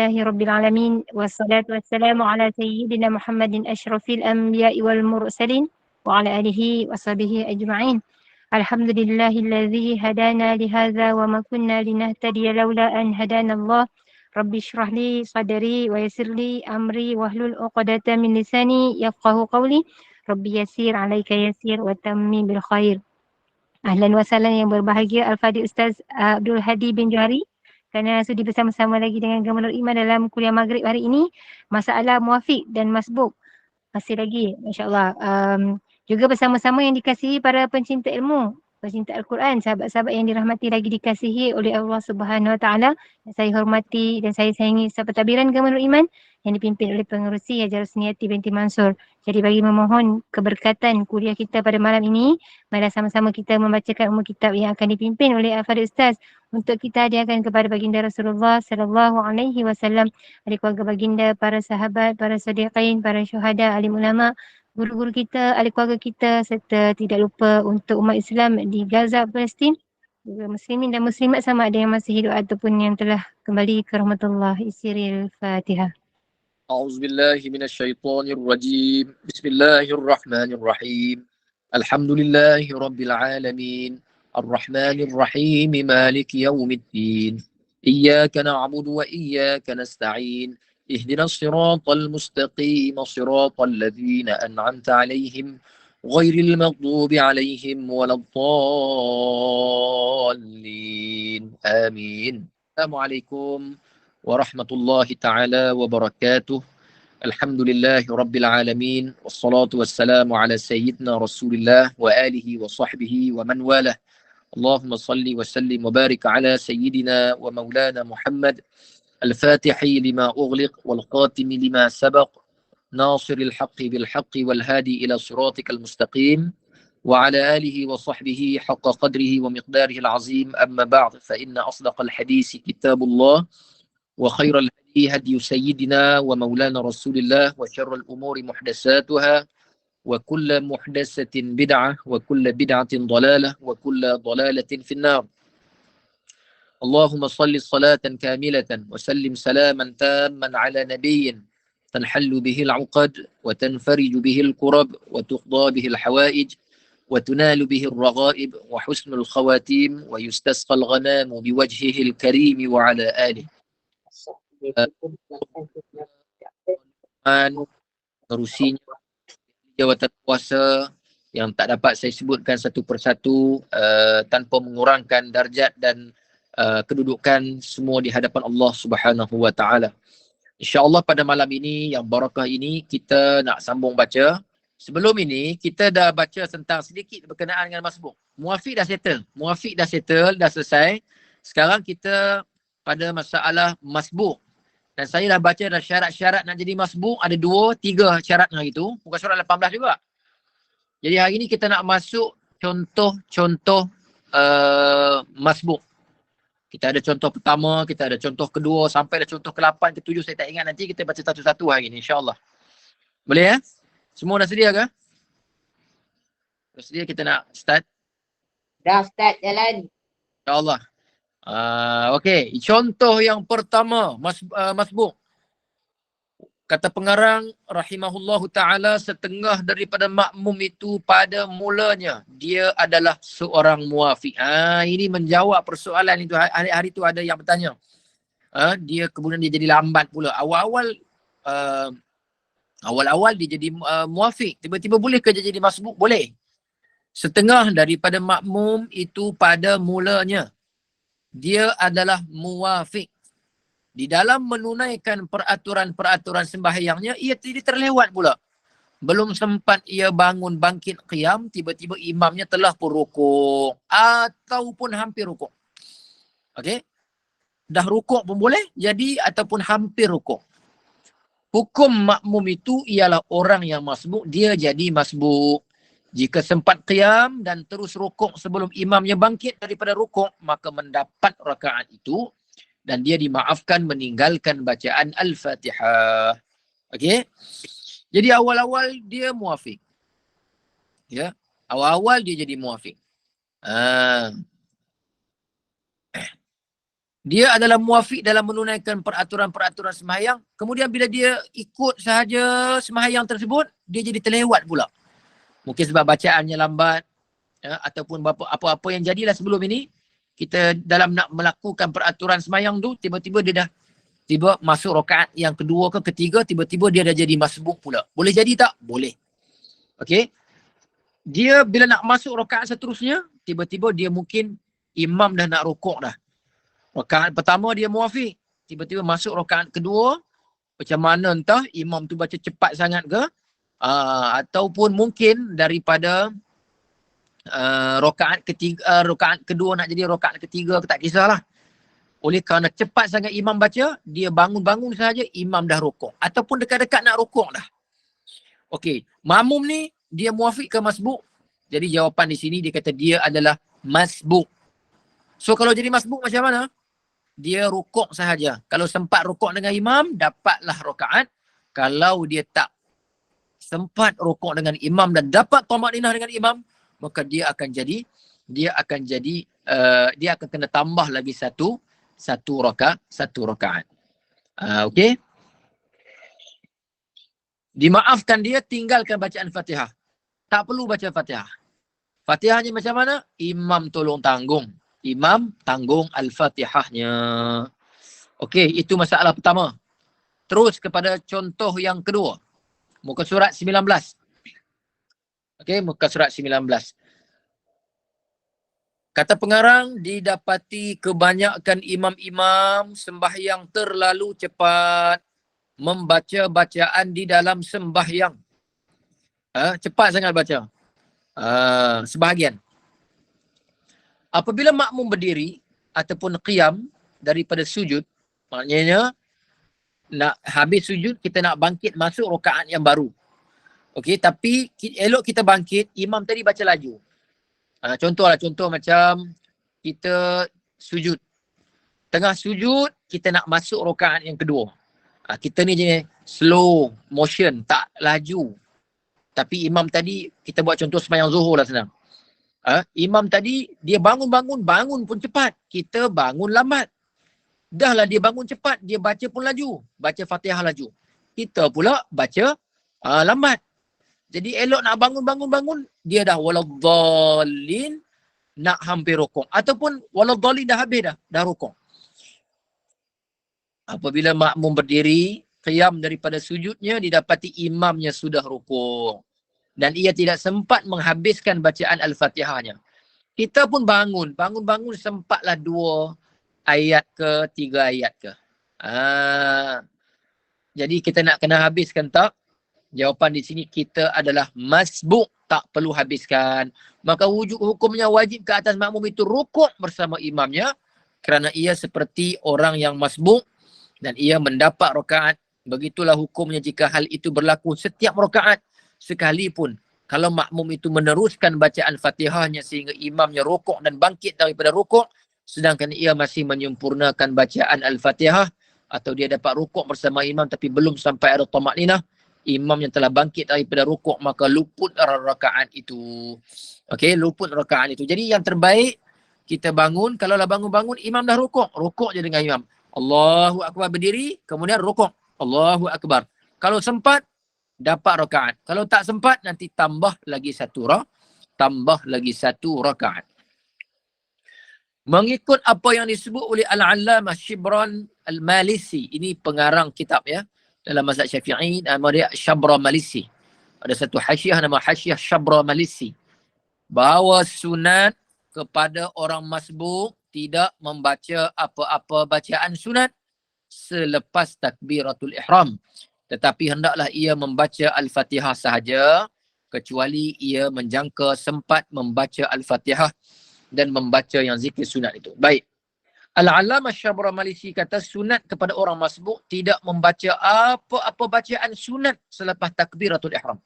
لله رب العالمين والصلاة والسلام على سيدنا محمد أشرف الأنبياء والمرسلين وعلى آله وصحبه أجمعين. الحمد لله الذي هدانا لهذا وما كنا لنهتدي لولا أن هدانا الله. رب اشرح لي صدري ويسر لي أمري واحلل عقدة من لساني يفقه قولي. رب يسير عليك يسير وتمم بالخير. Ahlan wa sahlan yang berbahagia Al-Fadhil Ustaz Abdul Hadi bin Johari kerana sudi bersama-sama lagi dengan Gamalul Iman dalam kuliah maghrib hari ini. Masalah muafiq dan masbuk. Masih lagi, masya-Allah. Juga bersama-sama yang dikasihi para pencinta ilmu, pencinta Al-Quran, sahabat-sahabat yang dirahmati lagi dikasihi oleh Allah Subhanahu Wa Taala. Saya hormati dan saya sayangi sahabat tabiran Gamalul Iman yang dipimpin oleh pengerusi Hajar Husniati binti Mansur. Jadi bagi memohon keberkatan kuliah kita pada malam ini, mari sama-sama kita membacakan umum kitab yang akan dipimpin oleh Al-Fadhil Ustaz untuk kita hadiahkan kepada baginda Rasulullah sallallahu alaihi wasallam, ahli keluarga baginda, para sahabat, para sadiqin, para syuhada, alim ulama, guru-guru kita, ahli keluarga kita serta tidak lupa untuk umat Islam di Gaza, Palestin, juga muslimin dan muslimat sama ada yang masih hidup ataupun yang telah kembali ke rahmatullah. Isiril Fatihah. أعوذ بالله من الشيطان الرجيم بسم الله الرحمن الرحيم الحمد لله رب العالمين الرحمن الرحيم مالك يوم الدين إياك نعبد وإياك نستعين اهدنا الصراط المستقيم صراط الذين أنعمت عليهم غير المغضوب عليهم ولا الضالين آمين. السلام عليكم ورحمة الله تعالى وبركاته. الحمد لله رب العالمين والصلاة والسلام على سيدنا رسول الله وآله وصحبه ومن والاه. اللهم صل وسلم وبارك على سيدنا ومولانا محمد الفاتح لما أغلق والقاتم لما سبق ناصر الحق بالحق والهادي إلى صراطك المستقيم وعلى آله وصحبه حق قدره ومقداره العظيم. أما بعد فإن أصدق الحديث كتاب الله وخير الهدي هدي سيدنا ومولانا رسول الله وشر الأمور محدثاتها وكل محدثة بدعة وكل بدعة ضلالة وكل ضلالة في النار. اللهم صل صلاة كاملة وسلم سلاما تاما على نبي تنحل به العقد وتنفرج به الكرب وتقضى به الحوائج وتنال به الرغائب وحسن الخواتيم ويستسقى الغمام بوجهه الكريم وعلى آله. Menerusinya jawatan kuasa yang tak dapat saya sebutkan satu persatu tanpa mengurangkan darjat dan kedudukan semua di hadapan Allah Subhanahu Wa Taala. InsyaAllah pada malam ini yang barakah ini kita nak sambung baca. Sebelum ini kita dah baca tentang sedikit berkenaan dengan masbuk. Muafiq dah settle, dah selesai. Sekarang kita pada masalah masbuk. Dan saya dah baca dah syarat-syarat nak jadi masbuk ada 2-3 syarat hari tu. Bukan surat 18 juga. Jadi hari ni kita nak masuk contoh-contoh masbuk. Kita ada contoh pertama, kita ada contoh kedua, sampai dah contoh ke-8, ke-7 saya tak ingat, nanti kita baca satu-satu hari ni insya-Allah. Boleh ya? Semua dah sedia ke? Dah sedia kita nak start? Dah start jalan. InsyaAllah. Okey, contoh yang pertama masbuk. Kata pengarang rahimahullahu taala, setengah daripada makmum itu pada mulanya dia adalah seorang muafiq. Ini menjawab persoalan itu. Hari itu ada yang bertanya. Dia kemudian dia jadi lambat pula. Awal-awal dia jadi muafiq. Tiba-tiba boleh ke dia jadi masbuk? Boleh. Setengah daripada makmum itu pada mulanya dia adalah muafiq. Di dalam menunaikan peraturan-peraturan sembahyangnya, ia tidak terlewat pula. Belum sempat ia bangun bangkit qiyam, tiba-tiba imamnya telah pun rukuk ataupun hampir rukuk. Okey? Dah rukuk pun boleh jadi ataupun hampir rukuk. Hukum makmum itu ialah orang yang masbuk, dia jadi masbuk. Jika sempat qiyam dan terus rukuk sebelum imamnya bangkit daripada rukuk, maka mendapat rakaat itu dan dia dimaafkan meninggalkan bacaan Al-Fatihah. Okey? Jadi awal-awal dia muafiq. Ya, awal-awal dia jadi muafiq. dia adalah muafiq dalam menunaikan peraturan-peraturan sembahyang, kemudian bila dia ikut sahaja sembahyang tersebut, dia jadi terlewat pula. Mungkin sebab bacaannya lambat, ataupun apa-apa yang jadilah sebelum ini, kita dalam nak melakukan peraturan sembahyang tu, tiba-tiba dia dah masuk rakaat yang kedua ke ketiga, tiba-tiba dia dah jadi masbuk pula. Boleh jadi tak? Boleh. Okey. Dia bila nak masuk rakaat seterusnya, tiba-tiba dia mungkin imam dah nak rukuk dah. Rakaat pertama dia muafiq, tiba-tiba masuk rakaat kedua, macam mana entah imam tu baca cepat sangat ke, ataupun mungkin daripada rakaat ketiga, rakaat kedua nak jadi rakaat ketiga, tak kisahlah. Oleh kerana cepat sangat imam baca, dia bangun-bangun saja imam dah rukuk, ataupun dekat-dekat nak rukuk dah. Okey, makmum ni dia muafiq ke masbuk? Jadi jawapan di sini dia kata dia adalah masbuk. So kalau jadi masbuk macam mana? Dia rukuk sahaja. Kalau sempat rukuk dengan imam, dapatlah rakaat. Kalau dia tak sempat rukuk dengan imam dan dapat tamakninah dengan imam, maka dia akan kena tambah lagi satu rakaat. Okey. Dimaafkan dia tinggalkan bacaan Fatihah. Tak perlu baca Fatihah. Fatihahnya macam mana? Imam tolong tanggung. Imam tanggung Al-Fatihahnya. Okey, itu masalah pertama. Terus kepada contoh yang kedua. Muka surat 19. Okey, muka surat 19. Kata pengarang, didapati kebanyakan imam-imam sembahyang terlalu cepat membaca bacaan di dalam sembahyang. Cepat sangat baca. Sebahagian. Apabila makmum berdiri ataupun qiyam daripada sujud, maknanya nak habis sujud, kita nak bangkit masuk rakaat yang baru. Okey, tapi elok kita bangkit, imam tadi baca laju. Contoh macam kita sujud. Tengah sujud, kita nak masuk rakaat yang kedua. Kita ni je slow motion, tak laju. Tapi imam tadi, kita buat contoh sembahyang zuhur lah senang. Imam tadi, dia bangun pun cepat. Kita bangun lambat. Dah lah dia bangun cepat, dia baca pun laju. Baca Fatihah laju. Kita pula baca lambat. Jadi elok nak bangun, dia dah waladhdallin, nak hampir rukuk. Ataupun waladhdallin dah habis dah rukuk. Apabila makmum berdiri, qiyam daripada sujudnya, didapati imamnya sudah rukuk. Dan ia tidak sempat menghabiskan bacaan Al-Fatihahnya. Kita pun bangun sempatlah 2 ayat ke 3 ayat ke. Jadi kita nak kena habiskan tak? Jawapan di sini kita adalah masbuk, tak perlu habiskan. Maka hukumnya wajib ke atas makmum itu rukuk bersama imamnya kerana ia seperti orang yang masbuk dan ia mendapat rakaat. Begitulah hukumnya jika hal itu berlaku setiap rakaat. Sekalipun kalau makmum itu meneruskan bacaan Fatihahnya sehingga imamnya rukuk dan bangkit daripada rukuk, sedangkan ia masih menyempurnakan bacaan Al-Fatihah, atau dia dapat rukuk bersama imam tapi belum sampai ada tamakninah, imam yang telah bangkit daripada rukuk, maka luput rakaat itu. Okey, luput rakaat itu. Jadi yang terbaik kita bangun, kalaulah bangun imam dah rukuk je dengan imam. Allahu Akbar, berdiri, kemudian rukuk. Allahu Akbar. Kalau sempat, dapat rakaat. Kalau tak sempat, nanti tambah lagi satu rakaat. Mengikut apa yang disebut oleh Al-Allamah Shibran Al-Malisi. Ini pengarang kitab ya. Dalam mazhab Syafi'i, nama dia Syabra Malisi. Ada satu hasyiah nama hasyiah Syabra Malisi. Bahawa sunat kepada orang masbuk tidak membaca apa-apa bacaan sunat selepas takbiratul ihram. Tetapi hendaklah ia membaca Al-Fatihah sahaja, kecuali ia menjangka sempat membaca Al-Fatihah dan membaca yang zikir sunat itu. Baik. Al-Allamah Syabra Malisi kata sunat kepada orang masbuk tidak membaca apa-apa bacaan sunat selepas takbiratul ihram.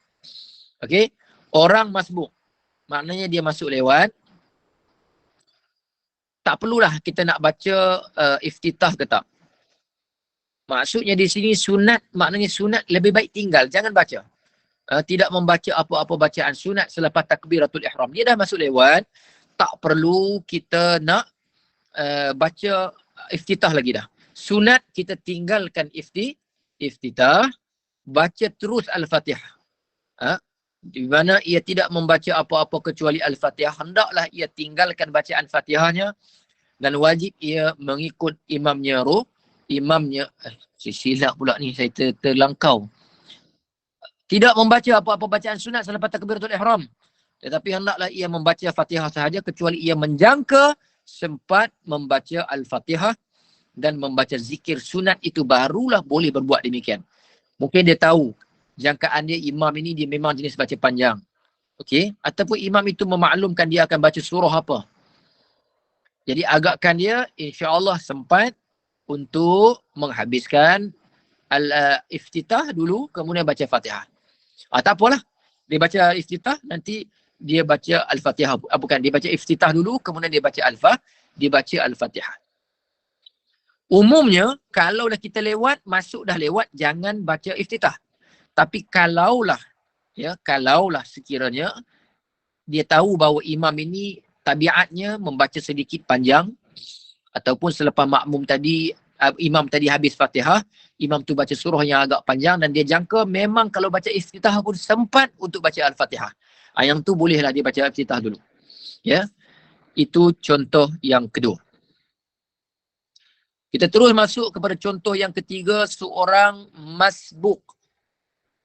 Okey? Orang masbuk, maknanya dia masuk lewat. Tak perlulah kita nak baca iftitah ke tak. Maksudnya di sini sunat, maknanya sunat lebih baik tinggal, jangan baca. Tidak membaca apa-apa bacaan sunat selepas takbiratul ihram. Dia dah masuk lewat, tak perlu kita nak baca iftitah lagi dah. Sunat kita tinggalkan iftitah, baca terus Al-Fatihah. Di mana ia tidak membaca apa-apa kecuali Al-Fatihah. Hendaklah ia tinggalkan bacaan Fatihahnya dan wajib ia mengikut imamnya silap pula ni, saya terlangkau. Tidak membaca apa-apa bacaan sunat selepas takbiratul ihram. Tetapi hendaklah ia membaca Fatihah sahaja kecuali ia menjangka sempat membaca Al-Fatihah dan membaca zikir sunat, itu barulah boleh berbuat demikian. Mungkin dia tahu jangkaan dia imam ini dia memang jenis baca panjang. Okey, ataupun imam itu memaklumkan dia akan baca surah apa. Jadi agakkan dia insya-Allah sempat untuk menghabiskan al-iftitah dulu kemudian baca Fatihah. Tak apalah. Dia baca iftitah nanti dia baca Al-Fatihah. Bukan, dia baca iftitah dulu kemudian dia baca Al-Fatihah. Umumnya kalau dah kita masuk dah lewat, jangan baca iftitah. Tapi kalaulah sekiranya dia tahu bahawa imam ini tabiatnya membaca sedikit panjang, ataupun selepas imam tadi habis Fatihah, imam tu baca surah yang agak panjang dan dia jangka memang kalau baca iftitah pun sempat untuk baca Al-Fatihah. Yang tu bolehlah dia baca iftitah dulu. Ya. Itu contoh yang kedua. Kita terus masuk kepada contoh yang ketiga, seorang masbuk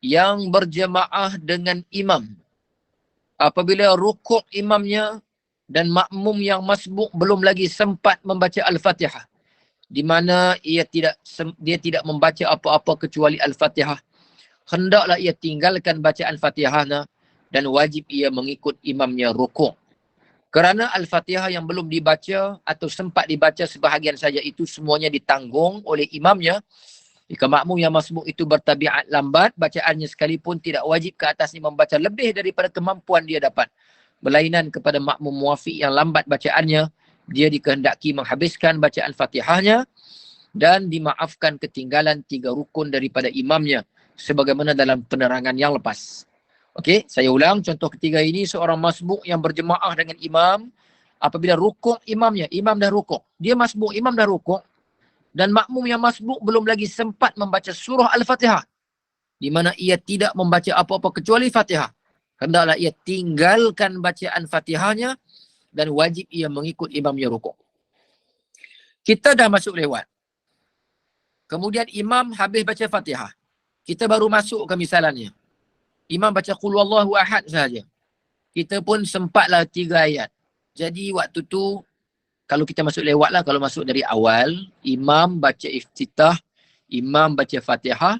yang berjemaah dengan imam. Apabila rukuk imamnya dan makmum yang masbuk belum lagi sempat membaca Al-Fatihah, di mana dia tidak membaca apa-apa kecuali Al-Fatihah, hendaklah ia tinggalkan bacaan Fatihahnya dan wajib ia mengikut imamnya rukuk. Kerana Al-Fatihah yang belum dibaca atau sempat dibaca sebahagian saja itu semuanya ditanggung oleh imamnya. Jika makmum yang masbuk itu bertabiat lambat, bacaannya sekalipun tidak wajib ke atasnya membaca lebih daripada kemampuan dia dapat. Berlainan kepada makmum muwafiq yang lambat bacaannya, dia dikehendaki menghabiskan bacaan Fatihahnya dan dimaafkan ketinggalan 3 rukun daripada imamnya sebagaimana dalam penerangan yang lepas. Okey, saya ulang contoh ketiga ini, seorang masbuk yang berjemaah dengan imam, apabila rukuk imam dah rukuk, dia masbuk, imam dah rukuk, dan makmum yang masbuk belum lagi sempat membaca surah Al-Fatihah, di mana ia tidak membaca apa-apa kecuali Fatihah, hendaklah ia tinggalkan bacaan Fatihahnya dan wajib ia mengikut imamnya rukuk. Kita dah masuk lewat. Kemudian imam habis baca Fatihah. Kita baru masuk ke misalannya. Imam baca Qul Huwallahu Ahad sahaja. Kita pun sempatlah 3 ayat. Jadi waktu tu, kalau kita masuk lewat lah, kalau masuk dari awal, imam baca iftitah, imam baca Fatihah,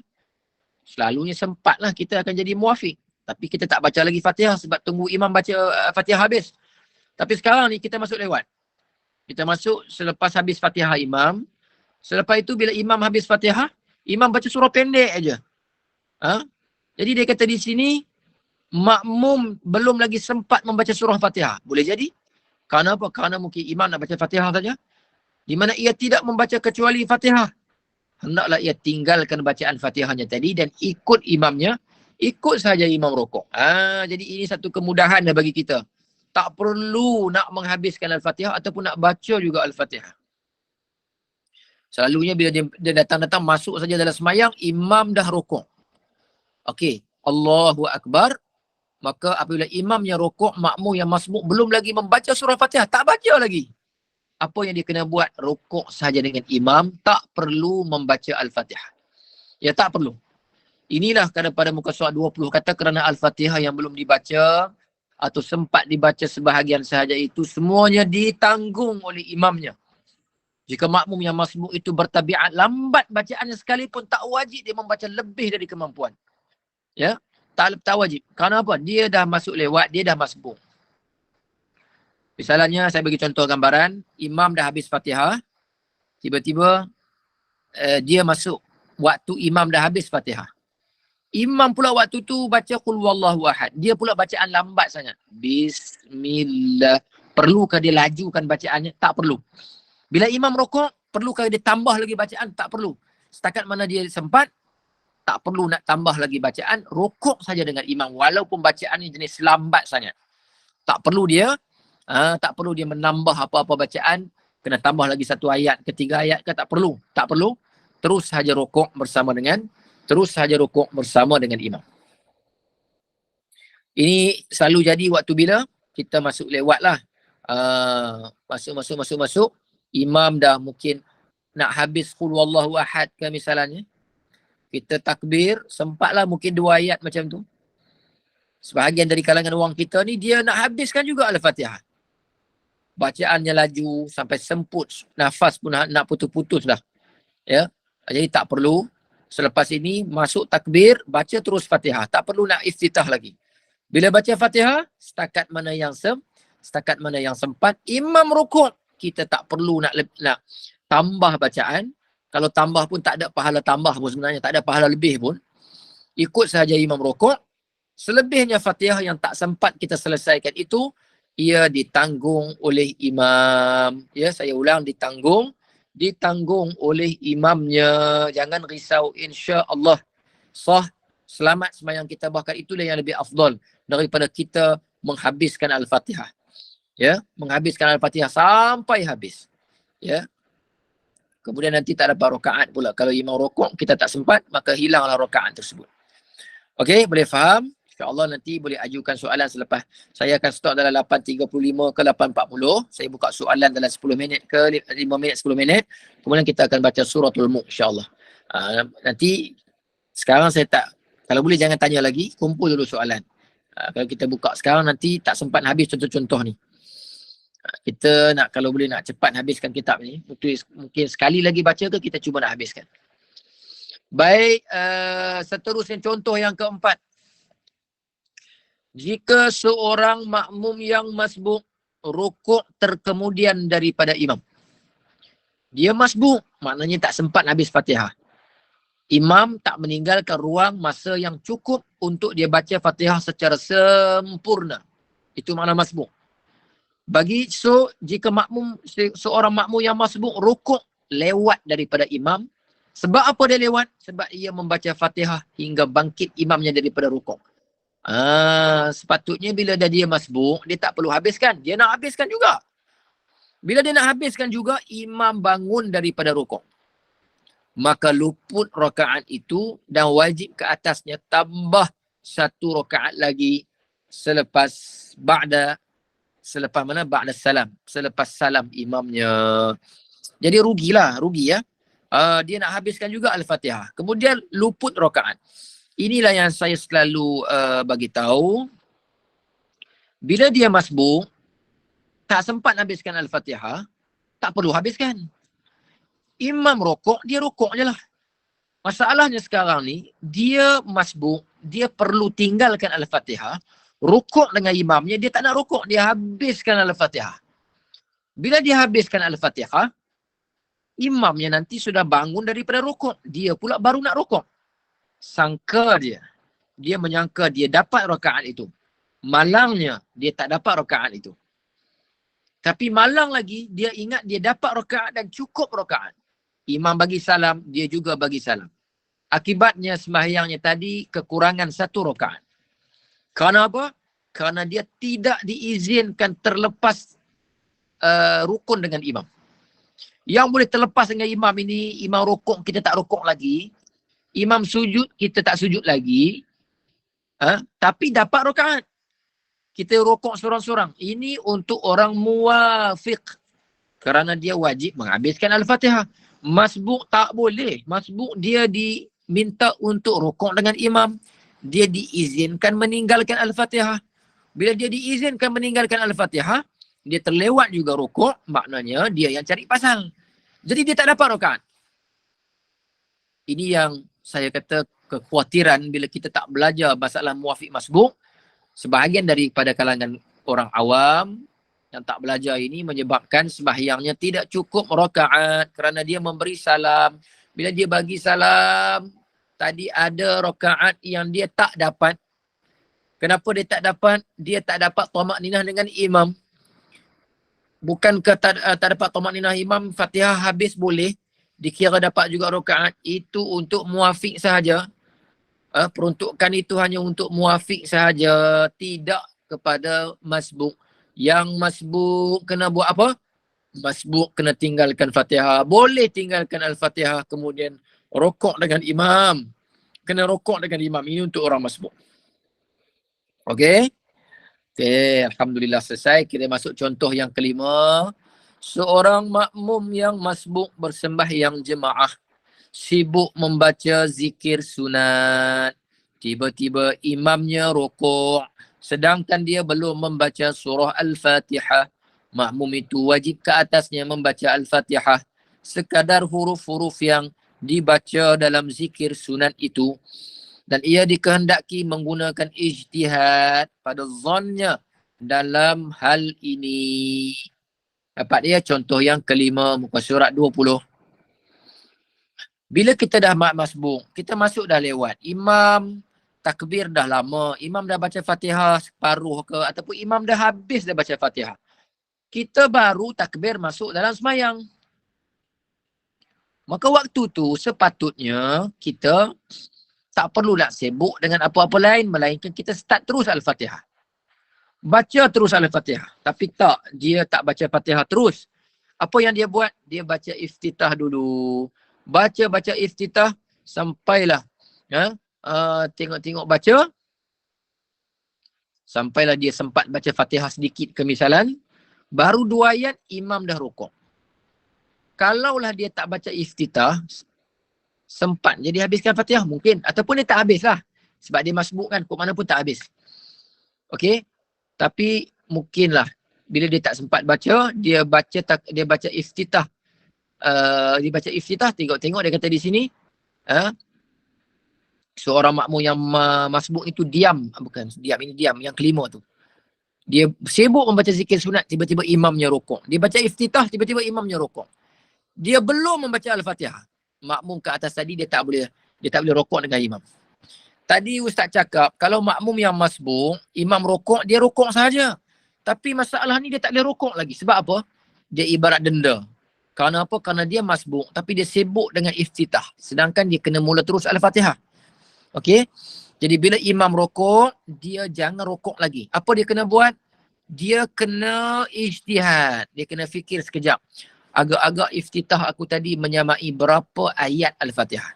selalunya sempatlah kita akan jadi muwafiq. Tapi kita tak baca lagi Fatihah sebab tunggu imam baca Fatihah habis. Tapi sekarang ni kita masuk lewat. Kita masuk selepas habis Fatihah imam. Selepas itu bila imam habis Fatihah, imam baca surah pendek aja. Jadi dia kata di sini, makmum belum lagi sempat membaca surah Fatihah. Boleh jadi. Kerana apa? Kerana mungkin imam nak baca Fatihah saja. Di mana ia tidak membaca kecuali Fatihah. Hendaklah ia tinggalkan bacaan Fatihahnya tadi dan ikut imamnya. Ikut saja imam rukuk. Jadi ini satu kemudahan bagi kita. Tak perlu nak menghabiskan Al-Fatihah ataupun nak baca juga Al-Fatihah. Selalunya bila dia datang-datang masuk saja dalam semayang, imam dah rukuk. Okey, Allahu Akbar. Maka apabila imam yang rukuk, makmum yang masbuk belum lagi membaca surah Fatihah, tak baca lagi. Apa yang dia kena buat? Rukuk saja dengan imam, tak perlu membaca Al-Fatihah. Ya, tak perlu. Inilah pada muka surat 20 kata kerana Al-Fatihah yang belum dibaca atau sempat dibaca sebahagian sahaja itu semuanya ditanggung oleh imamnya. Jika makmum yang masbuk itu bertabiat lambat bacaannya sekalipun, tak wajib dia membaca lebih dari kemampuan. Ya, tak wajib. Kerana apa? Dia dah masuk lewat, dia dah masbuk. Misalnya saya bagi contoh gambaran, imam dah habis Fatihah, tiba-tiba dia masuk waktu imam dah habis Fatihah. Imam pula waktu tu baca Qul Huwallahu Ahad. Dia pula bacaan lambat sangat. Bismillah. Perlukah dia lajukan bacaannya? Tak perlu. Bila imam rukuk, perlukah dia tambah lagi bacaan? Tak perlu. Setakat mana dia sempat, tak perlu nak tambah lagi bacaan. Rukuk saja dengan imam. Walaupun bacaan ni jenis lambat sangat. Tak perlu dia menambah apa-apa bacaan kena tambah lagi 1 ayat ke 3 ayat ke? Tak perlu. Tak perlu. Terus saja rukuk bersama dengan imam. Ini selalu jadi waktu bila kita masuk lewat lah. Masuk. Imam dah mungkin nak habis qul wallahu ahad ke misalnya. Kita takbir, sempatlah mungkin 2 ayat macam tu. Sebahagian dari kalangan orang kita ni, dia nak habiskan juga Al-Fatihah. Bacaannya laju sampai semput, nafas pun nak putus-putus dah. Ya. Jadi tak perlu. Selepas ini masuk takbir, baca terus Fatihah. Tak perlu nak iftitah lagi. Bila baca Fatihah, setakat mana yang sempat, imam rukuk, kita tak perlu nak tambah bacaan. Kalau tambah pun tak ada pahala tambah pun sebenarnya, tak ada pahala lebih pun. Ikut sahaja imam rukuk. Selebihnya Fatihah yang tak sempat kita selesaikan itu, ia ditanggung oleh imam. Ya, saya ulang, ditanggung oleh imamnya. Jangan risau, insya-Allah sah, selamat sembahyang kita, bahkan itulah yang lebih afdal daripada kita menghabiskan Al-Fatihah. Ya, menghabiskan Al-Fatihah sampai habis. Ya. Kemudian nanti tak dapat rakaat pula. Kalau imam rukuk kita tak sempat, maka hilanglah rakaat tersebut. Okey, boleh faham? InsyaAllah nanti boleh ajukan soalan selepas. Saya akan stop dalam 8.35 ke 8.40. Saya buka soalan dalam 10 minit ke 5 minit, 10 minit. Kemudian kita akan baca suratul Mulk insyaAllah. Nanti, sekarang saya tak, kalau boleh jangan tanya lagi, kumpul dulu soalan. Kalau kita buka sekarang nanti tak sempat habis contoh-contoh ni. Kita nak, kalau boleh nak cepat habiskan kitab ni. Mungkin sekali lagi baca ke kita cuba nak habiskan. Baik, seterusnya contoh yang keempat. Jika seorang makmum yang masbuk rukuk terkemudian daripada imam. Dia masbuk, maknanya tak sempat habis Fatihah. Imam tak meninggalkan ruang masa yang cukup untuk dia baca Fatihah secara sempurna. Itu makna masbuk. Jika seorang makmum yang masbuk rukuk lewat daripada imam, sebab apa dia lewat? Sebab ia membaca Fatihah hingga bangkit imamnya daripada rukuk. Sepatutnya bila dia masbuk, dia tak perlu habiskan. Dia nak habiskan juga. Bila dia nak habiskan juga, imam bangun daripada rukuk. Maka luput rakaat itu dan wajib ke atasnya tambah 1 rakaat lagi selepas salam. Selepas salam imamnya. Jadi rugi ya. Dia nak habiskan juga Al-Fatihah. Kemudian luput rakaat. Inilah yang saya selalu bagi tahu. Bila dia masbuk, tak sempat habiskan Al-Fatihah, tak perlu habiskan. Imam rukuk, dia rukuk je lah. Masalahnya sekarang ni, dia masbuk, dia perlu tinggalkan Al-Fatihah, rukuk dengan imamnya, dia tak nak rukuk, dia habiskan Al-Fatihah. Bila dia habiskan Al-Fatihah, imamnya nanti sudah bangun daripada rukuk, dia pula baru nak rukuk. Dia menyangka dia dapat rakaat itu. Malangnya dia tak dapat rakaat itu. Tapi malang lagi, dia ingat dia dapat rakaat dan cukup rakaat. Imam bagi salam, dia juga bagi salam. Akibatnya sembahyangnya tadi kekurangan 1 rakaat. Kerana apa? Kerana dia tidak diizinkan terlepas rukun dengan imam. Yang boleh terlepas dengan imam ini, imam rukuk, kita tak rukuk lagi. Imam sujud, kita tak sujud lagi. Tapi dapat rakaat. Kita rukuk seorang-seorang. Ini untuk orang muwafiq. Kerana dia wajib menghabiskan Al-Fatihah. Masbuk tak boleh. Masbuk dia diminta untuk rukuk dengan imam. Dia diizinkan meninggalkan Al-Fatihah. Bila dia diizinkan meninggalkan Al-Fatihah, dia terlewat juga rukuk, maknanya dia yang cari pasal. Jadi dia tak dapat rakaat. Ini yang saya kata kekhawatiran bila kita tak belajar masalah muwafiq masbuk. Sebahagian daripada kalangan orang awam yang tak belajar ini menyebabkan sembahyangnya tidak cukup rakaat kerana dia memberi salam. Bila dia bagi salam, tadi ada rakaat yang dia tak dapat. Kenapa dia tak dapat? Dia tak dapat tamakninah dengan imam. Bukankah tak dapat tamakninah imam, Fatihah habis boleh dikira dapat juga rakaat? Itu untuk muwafiq sahaja. Peruntukan itu hanya untuk muwafiq sahaja, tidak kepada masbuk. Yang masbuk kena buat apa? masbuk kena tinggalkan Fatihah. Boleh tinggalkan Al-Fatihah kemudian rokok dengan imam. Kena rokok dengan imam. Ini untuk orang masbuk. Okey? Okey, alhamdulillah selesai. Kita masuk contoh yang kelima. Seorang makmum yang masbuk bersembahyang jemaah sibuk membaca zikir sunat. Tiba-tiba imamnya rokok sedangkan dia belum membaca surah Al-Fatihah. Makmum itu wajib ke atasnya membaca Al-Fatihah sekadar huruf-huruf yang dibaca dalam zikir sunat itu. Dan ia dikehendaki menggunakan ijtihad pada zonnya dalam hal ini. Dapat dia contoh yang kelima, muka surat 20. Bila kita dah masbuk, kita masuk dah lewat. Imam takbir dah lama, imam dah baca Fatihah separuh ke, ataupun imam dah habis dah baca Fatihah. Kita baru takbir masuk dalam semayang. Maka waktu tu sepatutnya kita tak perlu nak sibuk dengan apa-apa lain, melainkan kita start terus Al-Fatihah. Baca terus Al-Fatihah. Tapi tak, dia tak baca Fatihah terus. Apa yang dia buat? Dia baca iftitah dulu. Baca iftitah sampailah tengok-tengok baca sampailah dia sempat baca Fatihah sedikit kemisalan, baru 2 ayat imam dah rukuk. Kalaulah dia tak baca iftitah, sempat jadi habiskan Fatihah mungkin, ataupun dia tak habis lah sebab dia masbuk kan, kok mana pun tak habis. Okey, tapi mungkinlah bila dia tak sempat baca, dia baca iftitah. Dia baca iftitah, tengok-tengok dia kata di sini seorang makmum yang masbuk itu diam, bukan diam, ini diam, yang kelima tu. Dia sibuk membaca zikir sunat, tiba-tiba imamnya rukuk. Dia baca iftitah, tiba-tiba imamnya rukuk. Dia belum membaca Al-Fatihah. Makmum ke atas tadi dia tak boleh rukuk dengan imam. Tadi Ustaz cakap kalau makmum yang masbuk, imam rukuk, dia rukuk saja. Tapi masalah ni dia tak boleh rukuk lagi. Sebab apa? Dia ibarat denda. Kerana apa? Kerana dia masbuk tapi dia sibuk dengan iftitah. Sedangkan dia kena mula terus Al-Fatihah. Okey? Jadi bila imam rokok, dia jangan rokok lagi. Apa dia kena buat? Dia kena ijtihad. Dia kena fikir sekejap. Agak-agak iftitah aku tadi menyamai berapa ayat Al-Fatihah.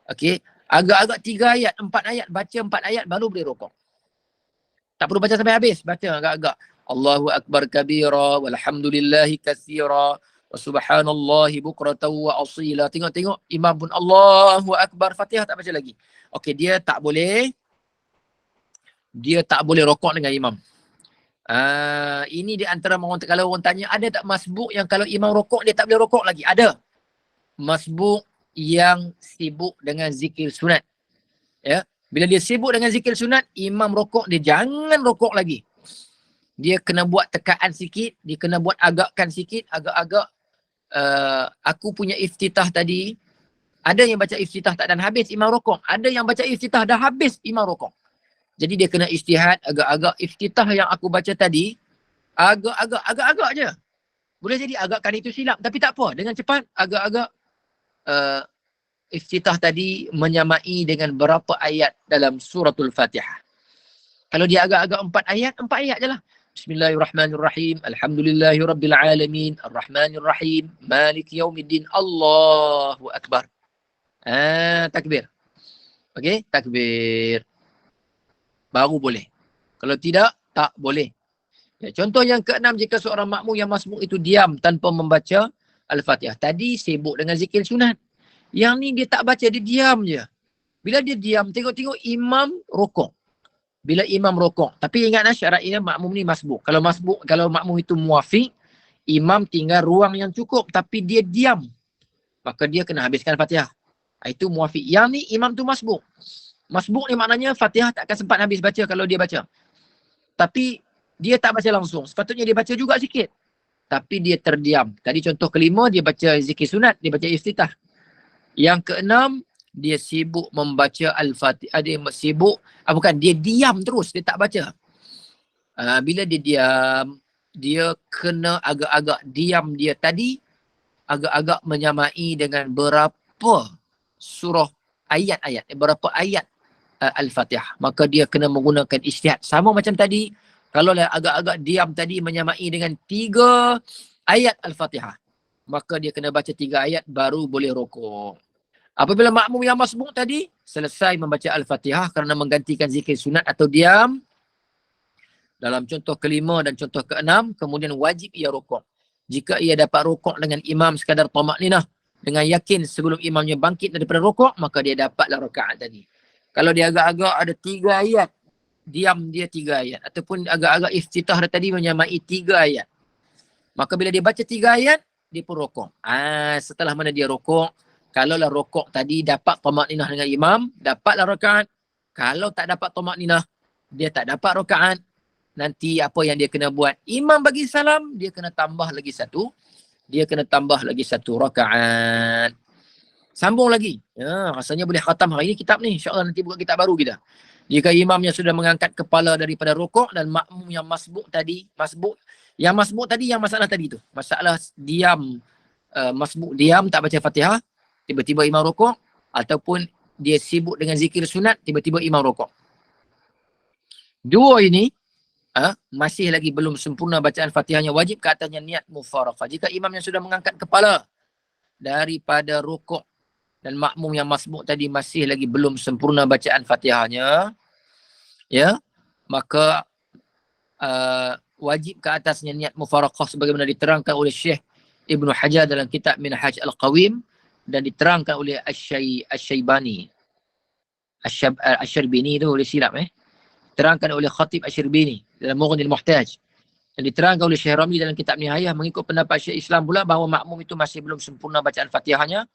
Okey? Agak-agak 3 ayat, 4 ayat. Baca 4 ayat baru boleh rokok. Tak perlu baca sampai habis. Baca agak-agak. Allahu Akbar kabira walhamdulillahi katsira wa subhanallahi bukratan wa asila. Tengok-tengok imam pun Allahu Akbar, Fatihah tak baca lagi. Okey, dia tak boleh rokok dengan imam. Ini di antara kalau orang tanya ada tak masbuk yang kalau imam rokok dia tak boleh rokok lagi? Ada. Masbuk yang sibuk dengan zikir sunat. Ya. Bila dia sibuk dengan zikir sunat, imam rokok, dia jangan rokok lagi. Dia kena buat tekaan sikit, dia kena buat agakkan sikit, agak-agak aku punya iftitah tadi, ada yang baca iftitah tak dan habis, imam rokok. Ada yang baca iftitah dah habis, imam rokok. Jadi dia kena ijtihad, agak-agak iftitah yang aku baca tadi, agak-agak je. Boleh jadi agakkan itu silap, tapi tak apa. Dengan cepat, agak-agak iftitah tadi menyamai dengan berapa ayat dalam suratul Fatihah. Kalau dia agak-agak 4 ayat je lah. Bismillahirrahmanirrahim. Alhamdulillahirabbil alamin. Arrahmanirrahim. Maliki yaumiddin. Allahu akbar. Takbir. Okey, takbir. Baru boleh. Kalau tidak, tak boleh. Ya, contoh yang keenam, jika seorang makmum yang masbuk itu diam tanpa membaca Al-Fatihah. Tadi sibuk dengan zikir sunat. Yang ni dia tak baca, dia diam je. Bila dia diam, tengok-tengok imam rokok. Bila imam rokok. Tapi ingatlah syaratnya makmum ni masbuk. Kalau makmum itu muafiq, imam tinggal ruang yang cukup. Tapi dia diam. Maka dia kena habiskan Fatihah. Itu muafiq. Yang ni imam tu masbuk. Masbuk ni maknanya Fatihah tak akan sempat habis baca kalau dia baca. Tapi dia tak baca langsung. Sepatutnya dia baca juga sikit. Tapi dia terdiam. Tadi contoh kelima, dia baca zikir sunat. Dia baca iftitah. Yang keenam, dia sibuk membaca Al-Fatihah. Dia sibuk, dia diam terus, dia tak baca. Bila dia diam, dia kena agak-agak diam dia tadi, agak-agak menyamai dengan berapa surah ayat-ayat, berapa ayat Al-Fatihah. Maka dia kena menggunakan ijtihad. Sama macam tadi, kalau agak-agak diam tadi menyamai dengan 3 ayat Al-Fatihah. Maka dia kena baca 3 ayat baru boleh rukuk. Apabila makmum yang masbuk tadi selesai membaca Al-Fatihah kerana menggantikan zikir sunat atau diam, dalam contoh kelima dan contoh keenam, kemudian wajib ia rukuk. Jika ia dapat rukuk dengan imam sekadar tamakninah, dengan yakin sebelum imamnya bangkit daripada rukuk, maka dia dapatlah rakaat tadi. Kalau dia agak-agak ada 3 ayat, diam dia 3 ayat. Ataupun agak-agak iftitah tadi menyamai 3 ayat. Maka bila dia baca 3 ayat, dia pun rukuk. Setelah mana dia rukuk, kalaulah rukuk tadi dapat tamakninah dengan imam, dapatlah rakaat. Kalau tak dapat tamakninah, dia tak dapat rakaat. Nanti apa yang dia kena buat? Imam bagi salam, dia kena tambah lagi satu. Dia kena tambah lagi 1 rakaat. Sambung lagi. Rasanya boleh khatam hari ini kitab ni. InsyaAllah nanti buka kitab baru kita. Jika imamnya sudah mengangkat kepala daripada rukuk dan makmum yang masbuk tadi, yang masalah tadi tu. Masalah diam, masbuk diam tak baca Fatihah, tiba-tiba imam rukuk, ataupun dia sibuk dengan zikir sunat, tiba-tiba imam rukuk. Dua ini, masih lagi belum sempurna bacaan Fatihahnya, wajib ke atasnya niat mufaraqah. Jika imam yang sudah mengangkat kepala daripada rukuk dan makmum yang masbuk tadi masih lagi belum sempurna bacaan Fatihahnya, ya, maka wajib ke atasnya niat mufaraqah sebagaimana diterangkan oleh Syekh Ibnu Hajar dalam kitab Minhaj Al-Qawim dan diterangkan oleh Asy-Syaibani. Asy-Syarbini tu boleh silap terangkan oleh Khatib Asy-Syarbini dalam Mughnil Muhtaj. Dan diterangkan oleh Syekh Ramli dalam kitab Nihayah mengikut pendapat Syekh Islam pula bahawa makmum itu masih belum sempurna bacaan Fatihahnya.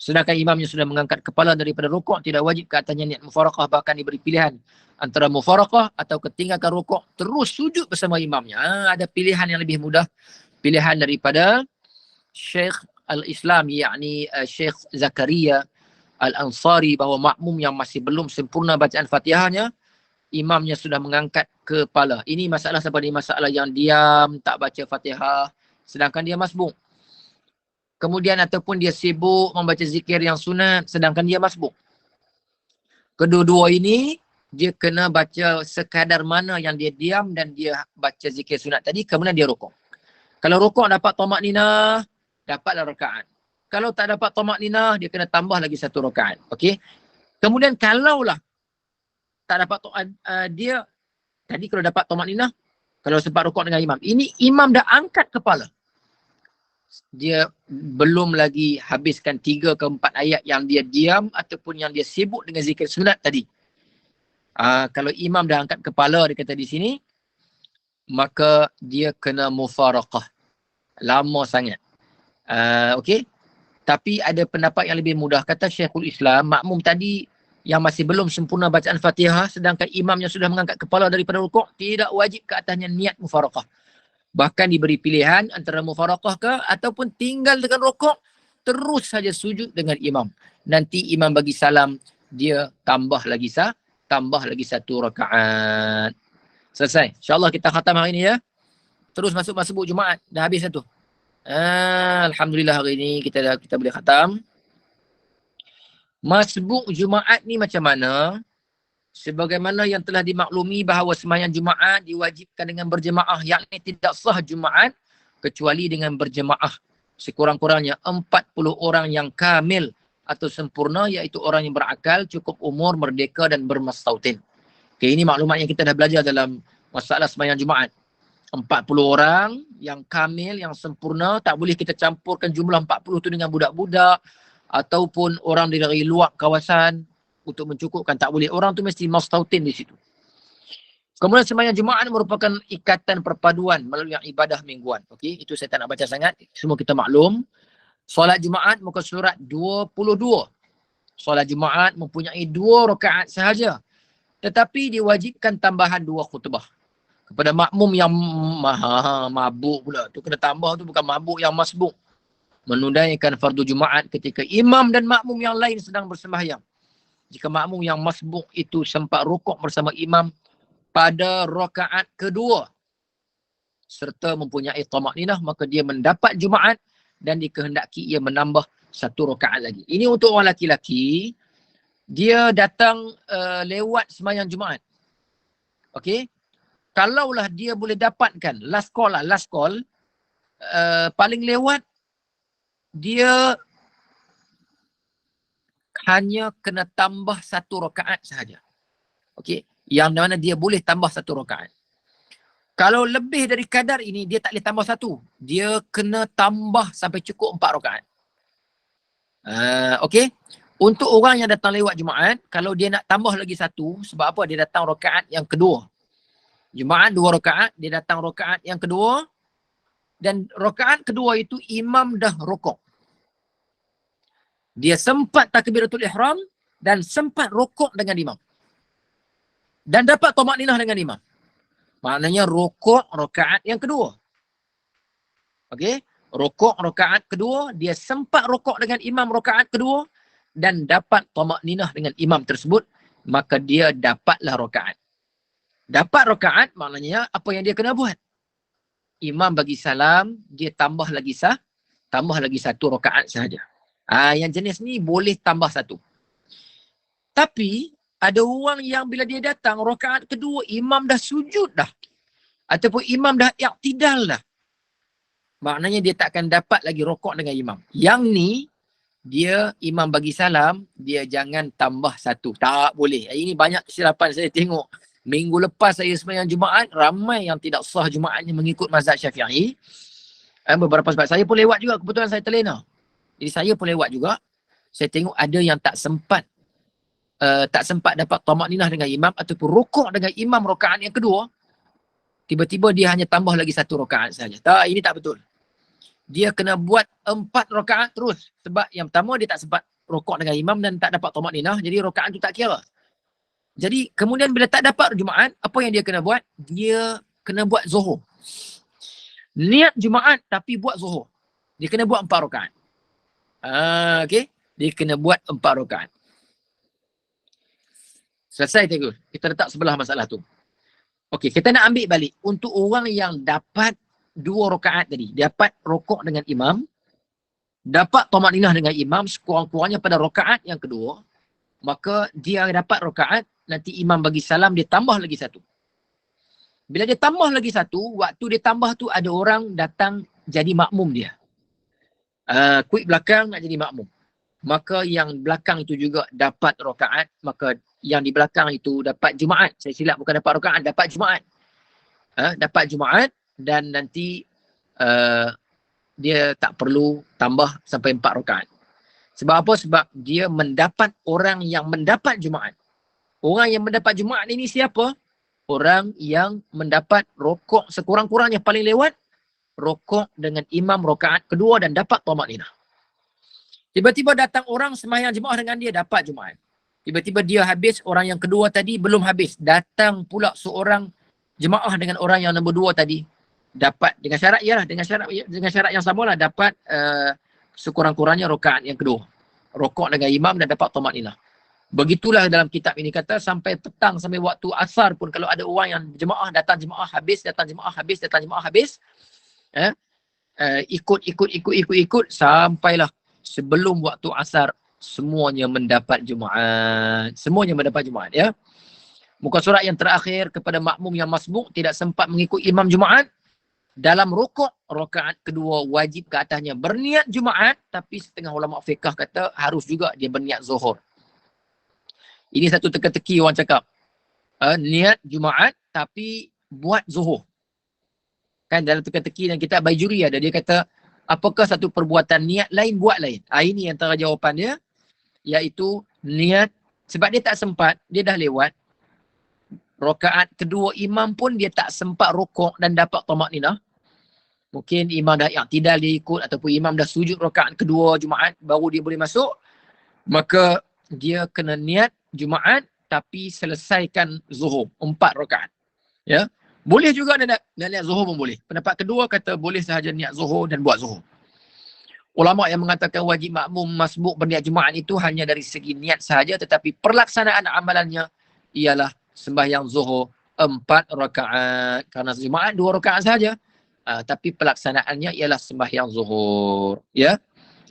Sedangkan imamnya sudah mengangkat kepala daripada rukuk, tidak wajib ke atasnya niat mufaraqah, bahkan diberi pilihan antara mufaraqah atau ketinggalkan rukuk terus sujud bersama imamnya. Ada pilihan yang lebih mudah, pilihan daripada Syekh Al-Islam, yakni Syekh Zakaria Al-Ansari, bahawa makmum yang masih belum sempurna bacaan Fatihahnya, imamnya sudah mengangkat kepala. Ini masalah seperti masalah yang diam, tak baca Fatihah, sedangkan dia masbuk. Kemudian ataupun dia sibuk membaca zikir yang sunat, sedangkan dia masbuk. Kedua-dua ini, dia kena baca sekadar mana yang dia diam dan dia baca zikir sunat tadi, kemudian dia rukuk. Kalau rukuk dapat tamakninah, dapatlah rakaat. Kalau tak dapat tamakninah, dia kena tambah lagi 1 rakaat. Okey. Kemudian kalaulah tak dapat dia tadi kalau dapat tamakninah, kalau sempat rukuk dengan imam, ini imam dah angkat kepala, dia belum lagi habiskan 3 ke 4 ayat yang dia diam ataupun yang dia sibuk dengan zikir sunat tadi. Kalau imam dah angkat kepala, dia kata di sini, maka dia kena mufaraqah. Lama sangat. Okey. Tapi ada pendapat yang lebih mudah. Kata Syekhul Islam, makmum tadi yang masih belum sempurna bacaan Fatihah, sedangkan imam yang sudah mengangkat kepala daripada rukuk, tidak wajib ke atasnya niat mufaraqah. Bahkan diberi pilihan antara mufaraqah ke ataupun tinggal dengan rukuk, terus saja sujud dengan imam. Nanti imam bagi salam, dia tambah lagi 1 rakaat. Selesai. InsyaAllah kita khatam hari ini ya. Terus masuk masbuk Jumaat. Dah habis satu. Alhamdulillah hari ini kita boleh khatam. Masbuk Jumaat ni macam mana? Sebagaimana yang telah dimaklumi bahawa sembahyang Jumaat diwajibkan dengan berjemaah, yakni tidak sah Jumaat kecuali dengan berjemaah. Sekurang-kurangnya 40 orang yang kamil atau sempurna, iaitu orang yang berakal, cukup umur, merdeka dan bermastautin. Okay, ini maklumat yang kita dah belajar dalam masalah sembahyang Jumaat. 40 orang yang kamil, yang sempurna, tak boleh kita campurkan jumlah 40 tu dengan budak-budak ataupun orang dari luar kawasan untuk mencukupkan, tak boleh. Orang tu mesti mastautin di situ. Kemudian sembahyang Jumaat merupakan ikatan perpaduan melalui ibadah mingguan. Okey, itu saya tak nak baca sangat. Semua kita maklum. Solat Jumaat muka surat 22. Solat Jumaat mempunyai 2 rakaat sahaja. Tetapi diwajibkan tambahan 2 khutbah. Kepada makmum yang mabuk pula. Tu kena tambah, tu bukan mabuk yang masbuk. Menunaikan fardu Jumaat ketika imam dan makmum yang lain sedang bersembahyang. Jika makmum yang masbuk itu sempat rukuk bersama imam pada rakaat kedua serta mempunyai tamakninah, maka dia mendapat Jumaat dan dikehendaki ia menambah 1 rakaat lagi. Ini untuk orang laki-laki, dia datang lewat sembahyang Jumaat. Okey? Kalaulah dia boleh dapatkan last call, paling lewat dia hanya kena tambah 1 rakaat sahaja. Okey, yang mana dia boleh tambah 1 rakaat. Kalau lebih dari kadar ini, dia tak boleh tambah 1. Dia kena tambah sampai cukup 4 rakaat. Okey. Untuk orang yang datang lewat Jumaat, kalau dia nak tambah lagi 1, sebab apa? Dia datang rakaat yang kedua. Jumaat 2 rakaat, dia datang rakaat yang kedua, dan rakaat kedua itu imam dah rokok. Dia sempat takbiratul ihram dan sempat rokok dengan imam. Dan dapat tamakninah dengan imam. Maknanya rokok rakaat yang kedua. Okey, rokok rakaat kedua, dia sempat rokok dengan imam rakaat kedua dan dapat tamakninah dengan imam tersebut, maka dia dapatlah rakaat. Dapat rakaat maknanya apa yang dia kena buat? Imam bagi salam, dia tambah lagi 1 rakaat sahaja. Yang jenis ni boleh tambah 1. Tapi ada orang yang bila dia datang rakaat kedua, imam dah sujud dah. Ataupun imam dah i'tidal dah. Maknanya dia tak akan dapat lagi rokok dengan imam. Yang ni, dia imam bagi salam, dia jangan tambah 1. Tak boleh. Ini banyak kesilapan saya tengok. Minggu lepas saya sembahyang Jumaat, ramai yang tidak sah Jumaatnya mengikut mazhab Syafi'i. Beberapa sebab saya pun lewat juga, kebetulan saya terlena. Jadi saya pun lewat juga. Saya tengok ada yang tak sempat dapat tamakninah dengan imam ataupun rokok dengan imam rakaat yang kedua. Tiba-tiba dia hanya tambah lagi 1 rakaat saja. Tak, ini tak betul. Dia kena buat 4 rakaat terus. Sebab yang pertama dia tak sempat rokok dengan imam dan tak dapat tamakninah. Jadi rakaat tu tak kira. Jadi kemudian bila tak dapat Jumaat, apa yang dia kena buat? Dia kena buat zuhur. Niat Jumaat tapi buat zuhur. Dia kena buat 4 rakaat. Okey. Dia kena buat 4 rakaat. Selesai Tegul. Kita letak sebelah masalah tu. Okey, kita nak ambil balik. Untuk orang yang dapat 2 rakaat tadi, dapat rokok dengan imam, dapat tamakninah dengan imam sekurang-kurangnya pada rakaat yang kedua, maka dia dapat rakaat, nanti imam bagi salam, dia tambah lagi 1. Bila dia tambah lagi 1, waktu dia tambah tu ada orang datang jadi makmum dia. Quick belakang nak jadi makmum. Maka yang belakang itu juga dapat rakaat, maka yang di belakang itu dapat Jumaat. Saya silap, bukan dapat rakaat, dapat Jumaat. Dapat Jumaat dan nanti dia tak perlu tambah sampai 4 rakaat. Sebab apa? Sebab dia mendapat orang yang mendapat Jumaat. Orang yang mendapat Jumaat ini siapa? Orang yang mendapat rokok sekurang-kurangnya paling lewat, rokok dengan imam rakaat kedua dan dapat tamakninah. Tiba-tiba datang orang sembahyang jemaah dengan dia, dapat Jumaat. Tiba-tiba dia habis, orang yang kedua tadi belum habis. Datang pula seorang jemaah dengan orang yang nombor 2 tadi. Dapat, dengan syarat ialah, dengan syarat yang samalah, dapat sekurang-kurangnya rakaat yang kedua. Rokok dengan imam dan dapat tamakninah. Begitulah dalam kitab ini kata, sampai petang, sampai waktu asar pun kalau ada orang yang jemaah, datang jemaah habis, datang jemaah habis, datang jemaah habis, ikut sampailah sebelum waktu asar semuanya mendapat Jumaat. Semuanya mendapat Jumaat, ya. Muka surat yang terakhir kepada makmum yang masbuk tidak sempat mengikut imam Jumaat, dalam rukuk rakaat kedua wajib ke atasnya berniat Jumaat, tapi setengah ulama fiqh kata harus juga dia berniat zuhur. Ini satu teka-teki orang cakap. Niat Jumaat tapi buat zuhur. Kan dalam teka-teki dan kitab Baijuri ada, dia kata apakah satu perbuatan niat lain buat lain. Ini antara jawapan dia, iaitu niat sebab dia tak sempat, dia dah lewat. Rakaat kedua imam pun dia tak sempat rukuk dan dapat tamakninah. Mungkin imam dah i'tidal dia ikut, ataupun imam dah sujud rakaat kedua Jumaat baru dia boleh masuk. Maka dia kena niat Jumaat tapi selesaikan zuhur 4 rakaat. Ya. Boleh juga niat zuhur pun boleh. Pendapat kedua kata boleh sahaja niat zuhur dan buat zuhur. Ulama yang mengatakan wajib makmum masbuk berniat Jumaat itu hanya dari segi niat sahaja, tetapi pelaksanaan amalannya ialah sembahyang zuhur 4 rakaat. Kerana Jumaat 2 rakaat sahaja. Tapi pelaksanaannya ialah sembahyang zuhur. Ya.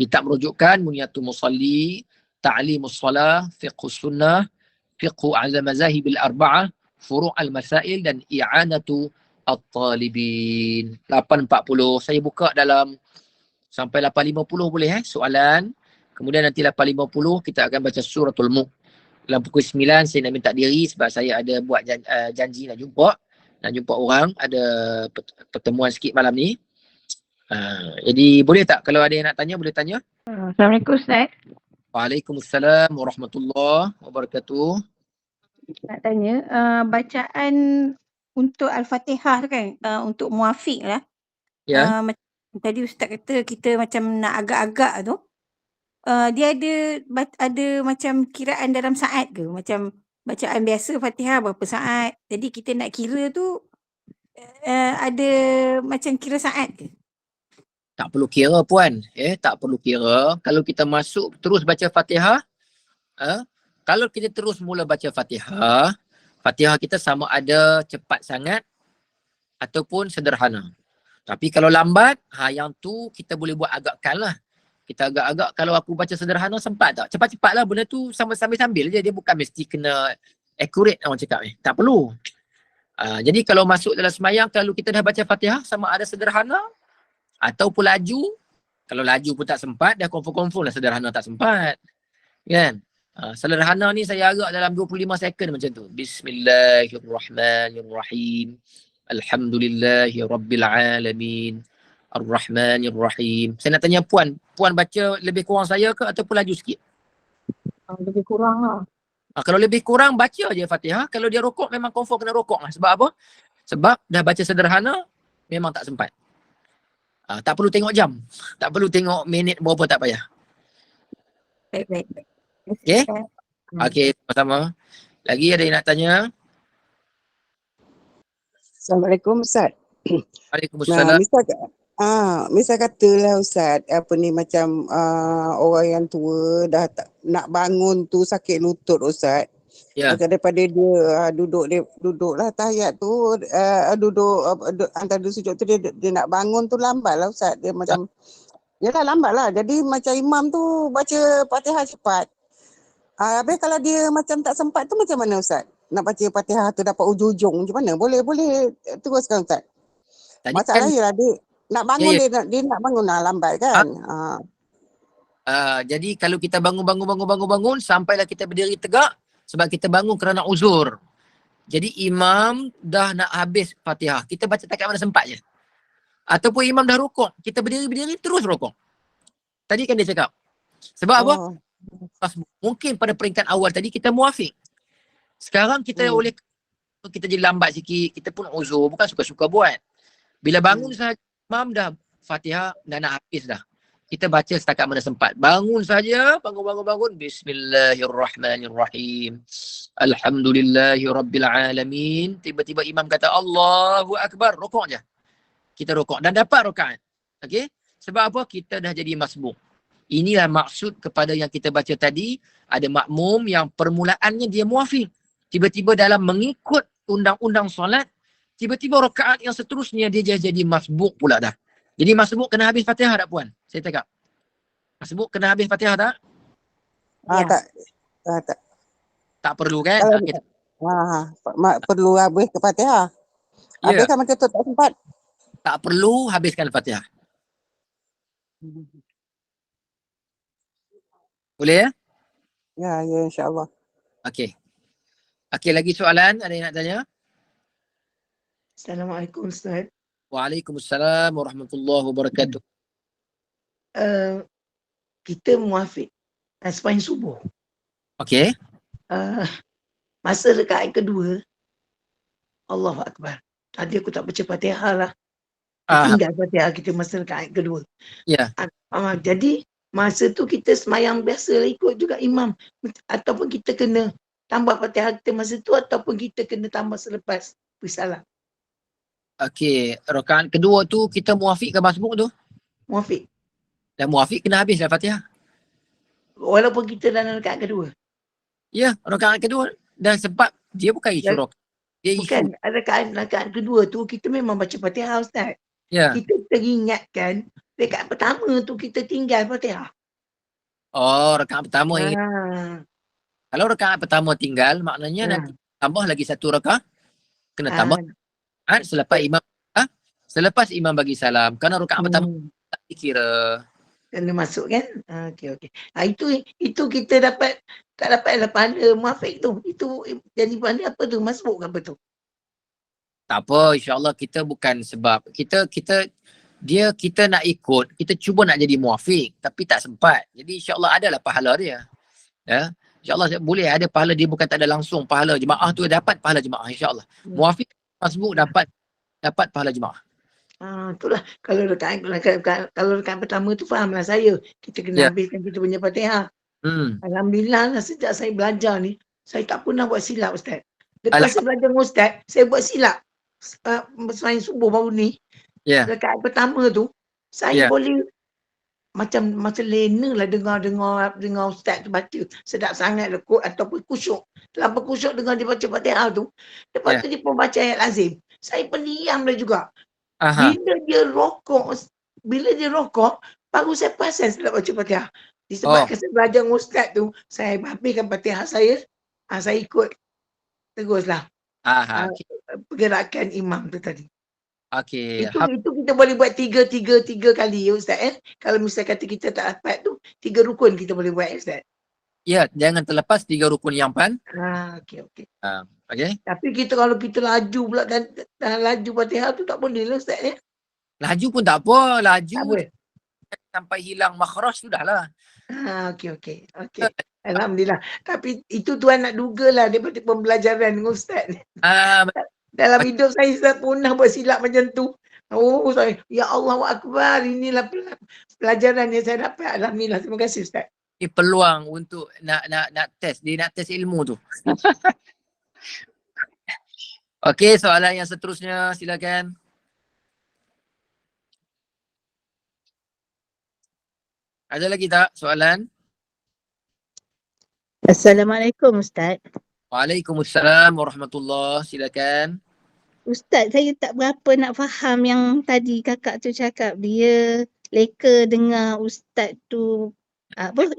Kitab merujukkan Munyatul Musalli, Ta'limus Salah, Fiqhus Sunnah, Fiqhu Azam Mazahibil Arba'ah, Furu' Al-Masail dan I'anatu at-talibin. 8.40. Saya buka dalam sampai 8.50 boleh soalan. Kemudian nanti 8.50 kita akan baca suratul Mulk. Dalam pukul 9 saya nak minta diri sebab saya ada buat janji nak jumpa orang, ada pertemuan sikit malam ni. Jadi boleh tak kalau ada yang nak tanya boleh tanya. Assalamualaikum Ustaz. Waalaikumsalam warahmatullahi wabarakatuh. Nak tanya, bacaan untuk Al-Fatihah kan, untuk muafiq lah. Ya. Tadi Ustaz kata kita macam nak agak-agak tu. Dia ada macam kiraan dalam saat ke? Macam bacaan biasa Fatihah berapa saat? Jadi kita nak kira tu ada macam kira saat ke? Tak perlu kira puan. Tak perlu kira. Kalau kita masuk terus baca Fatihah, kalau kita terus mula baca Fatihah, Fatihah kita sama ada cepat sangat ataupun sederhana. Tapi kalau lambat, yang tu kita boleh buat agakkan lah. Kita agak-agak kalau aku baca sederhana sempat tak? Cepat-cepat lah benda tu sambil-sambil je. Dia bukan mesti kena accurate orang cakap ni. Tak perlu. Jadi kalau masuk dalam semayang, kalau kita dah baca Fatihah sama ada sederhana ataupun laju. Kalau laju pun tak sempat, dah confirm lah sederhana tak sempat. Kan? Sederhana ni saya agak dalam 25 second macam tu. Bismillahirrahmanirrahim. Alhamdulillahi Rabbil Alamin. Ar-Rahmanir-Rahim. Saya nak tanya puan baca lebih kurang saya ke ataupun laju sikit? Lebih kurang lah. Kalau lebih kurang baca je Fatihah. Kalau dia rokok memang confirm kena rokok lah. Sebab apa? Sebab dah baca sederhana memang tak sempat. Tak perlu tengok jam. Tak perlu tengok minit berapa, tak payah. Baik. Okey? Okey, sama-sama. Lagi ada yang nak tanya? Assalamualaikum Ustaz. Waalaikumsalam. Misal katalah Ustaz, apa ni macam orang yang tua dah nak bangun tu sakit lutut Ustaz. Ya. Macam daripada dia duduklah tahiyat tu, antara dua sujud tu dia nak bangun tu lambat lah Ustaz. Dia macam, yalah lambat lah. Jadi macam imam tu baca Fatihah cepat. Habis kalau dia macam tak sempat tu macam mana Ustaz? Nak baca Fatihah tu dapat ujung-ujung macam mana? Boleh teruskan Ustaz. Tadi Masalah kan, ialah dia nak bangun, ya. dia nak bangun lambat kan. Jadi kalau kita bangun sampailah kita berdiri tegak sebab kita bangun kerana uzur. Jadi imam dah nak habis Fatihah, kita baca takat mana sempat je. Ataupun imam dah rukuk, kita berdiri terus rukuk. Tadi kan dia cakap. Sebab apa? Mungkin pada peringkat awal tadi kita muafiq. Sekarang kita oleh kita jadi lambat sikit, kita pun uzur, bukan suka-suka buat. Bila bangun sahaja imam dah Fatihah dah nak habis dah. Kita baca setakat mana sempat. Bangun saja, bangun. Bismillahirrahmanirrahim. Alhamdulillahi Rabbil Alamin. Tiba-tiba imam kata Allahu Akbar. Rokok je. Kita rokok dan dapat rokaat. Okey? Sebab apa? Kita dah jadi masbuk. Inilah maksud kepada yang kita baca tadi. Ada makmum yang permulaannya dia muafiq. Tiba-tiba dalam mengikut undang-undang solat, tiba-tiba rokaat yang seterusnya dia jadi masbuk pula dah. Jadi masbuk kena habis Fatihah tak puan? Saya cakap. Masbuk kena habis Fatihah tak? Tak. Tak perlu kan? Perlu habis ke Fatihah. Ya. Habiskan macam tu tak sempat. Tak perlu habiskan Fatihah. Boleh ya? Ya, insya-Allah. Okey. Okey, lagi soalan? Ada yang nak tanya? Assalamualaikum Ustaz. Waalaikumsalam warahmatullahi wabarakatuh. Kita muafiq sepanjang subuh. Okey. Masa rakaat kedua, Allahu Akbar. Tadi aku tak baca Fatihah lah. Tinggal Fatihah kita masa rakaat kedua. Ya. Jadi masa tu kita semayang biasa lah, ikut juga imam. Ataupun kita kena tambah Fatihah kita masa tu, ataupun kita kena tambah selepas bersalam. Okey, rakaat kedua tu kita muafiq ke masbuk tu? Muafiq. Dan muafiq kena habis dah Fatihah. Walaupun kita dalam rakaat kedua. Ya, rakaat kedua dan sebab dia bukan isu rakaat. Dia bukan, rakaat kedua tu kita memang baca Fatihah Ustaz. Ya. Kita teringatkan rakaat pertama tu kita tinggal Fatihah. Oh, rakaat pertama ingat. Kalau rakaat pertama tinggal, maknanya nanti tambah lagi satu rakaat, kena tambah Jumaat selepas imam bagi salam. Kerana rakaat pertama tak dikira. Kena masuk kan? Okey. Itu kita tak dapat pahala muafiq tu. Itu jadi pahala apa tu? Masbuk ke apa tu? Tak apa, insya-Allah kita bukan sebab kita nak ikut, kita cuba nak jadi muafiq tapi tak sempat. Jadi insya-Allah adalah pahala dia. Ya. InsyaAllah boleh ada pahala dia, bukan tak ada langsung pahala jemaah tu dapat pahala jemaah insya-Allah. Muafiq masbuk dapat pahala jemaah. Itulah kalau rekaan pertama tu fahamlah saya. Kita kena habiskan kita punya Fatihah. Alhamdulillah lah sejak saya belajar ni, saya tak pernah buat silap Ustaz. Lepas saya belajar dengan Ustaz, saya buat silap. Selain subuh baru ni, rekaan pertama tu, saya boleh macam lena lah dengar Ustaz tu baca. Sedap sangat lekuk ataupun kusyuk. Terlalu kusyuk dengar dia baca Fatihah tu. Lepas tu dia pun baca ayat lazim. Saya pendiam dah juga. Bila dia rokok, baru saya perasan saya nak baca Fatihah. Disebabkan saya belajar dengan Ustaz tu, saya habiskan Fatihah saya ikut teruslah pergerakan imam tu tadi. Okey. Itu kita boleh buat tiga kali ya Ustaz. Kalau misalnya kata kita tak dapat tu, 3 rukun kita boleh buat Ustaz. Ya, jangan terlepas 3 rukun yang Okey. Okey. Tapi kalau kita laju pula dan laju Fatihah tu tak boleh lah Ustaz ya. Laju pun tak apa, Tak boleh. sampai hilang makhraj sudahlah. Okey. Alhamdulillah. Tapi itu tuan nak dugalah daripada pembelajaran dengan Ustaz. Dalam hidup saya tak pernah buat silap macam tu. Saya, ya Allahu Akbar, inilah pelajaran yang saya dapat. Alhamdulillah, terima kasih Ustaz. Ini peluang untuk nak test, dia nak test ilmu tu. Okey, soalan yang seterusnya silakan. Ada lagi tak soalan? Assalamualaikum Ustaz. Waalaikumsalam warahmatullahi. Silakan. Ustaz, saya tak berapa nak faham yang tadi kakak tu cakap. Dia leka dengar Ustaz tu,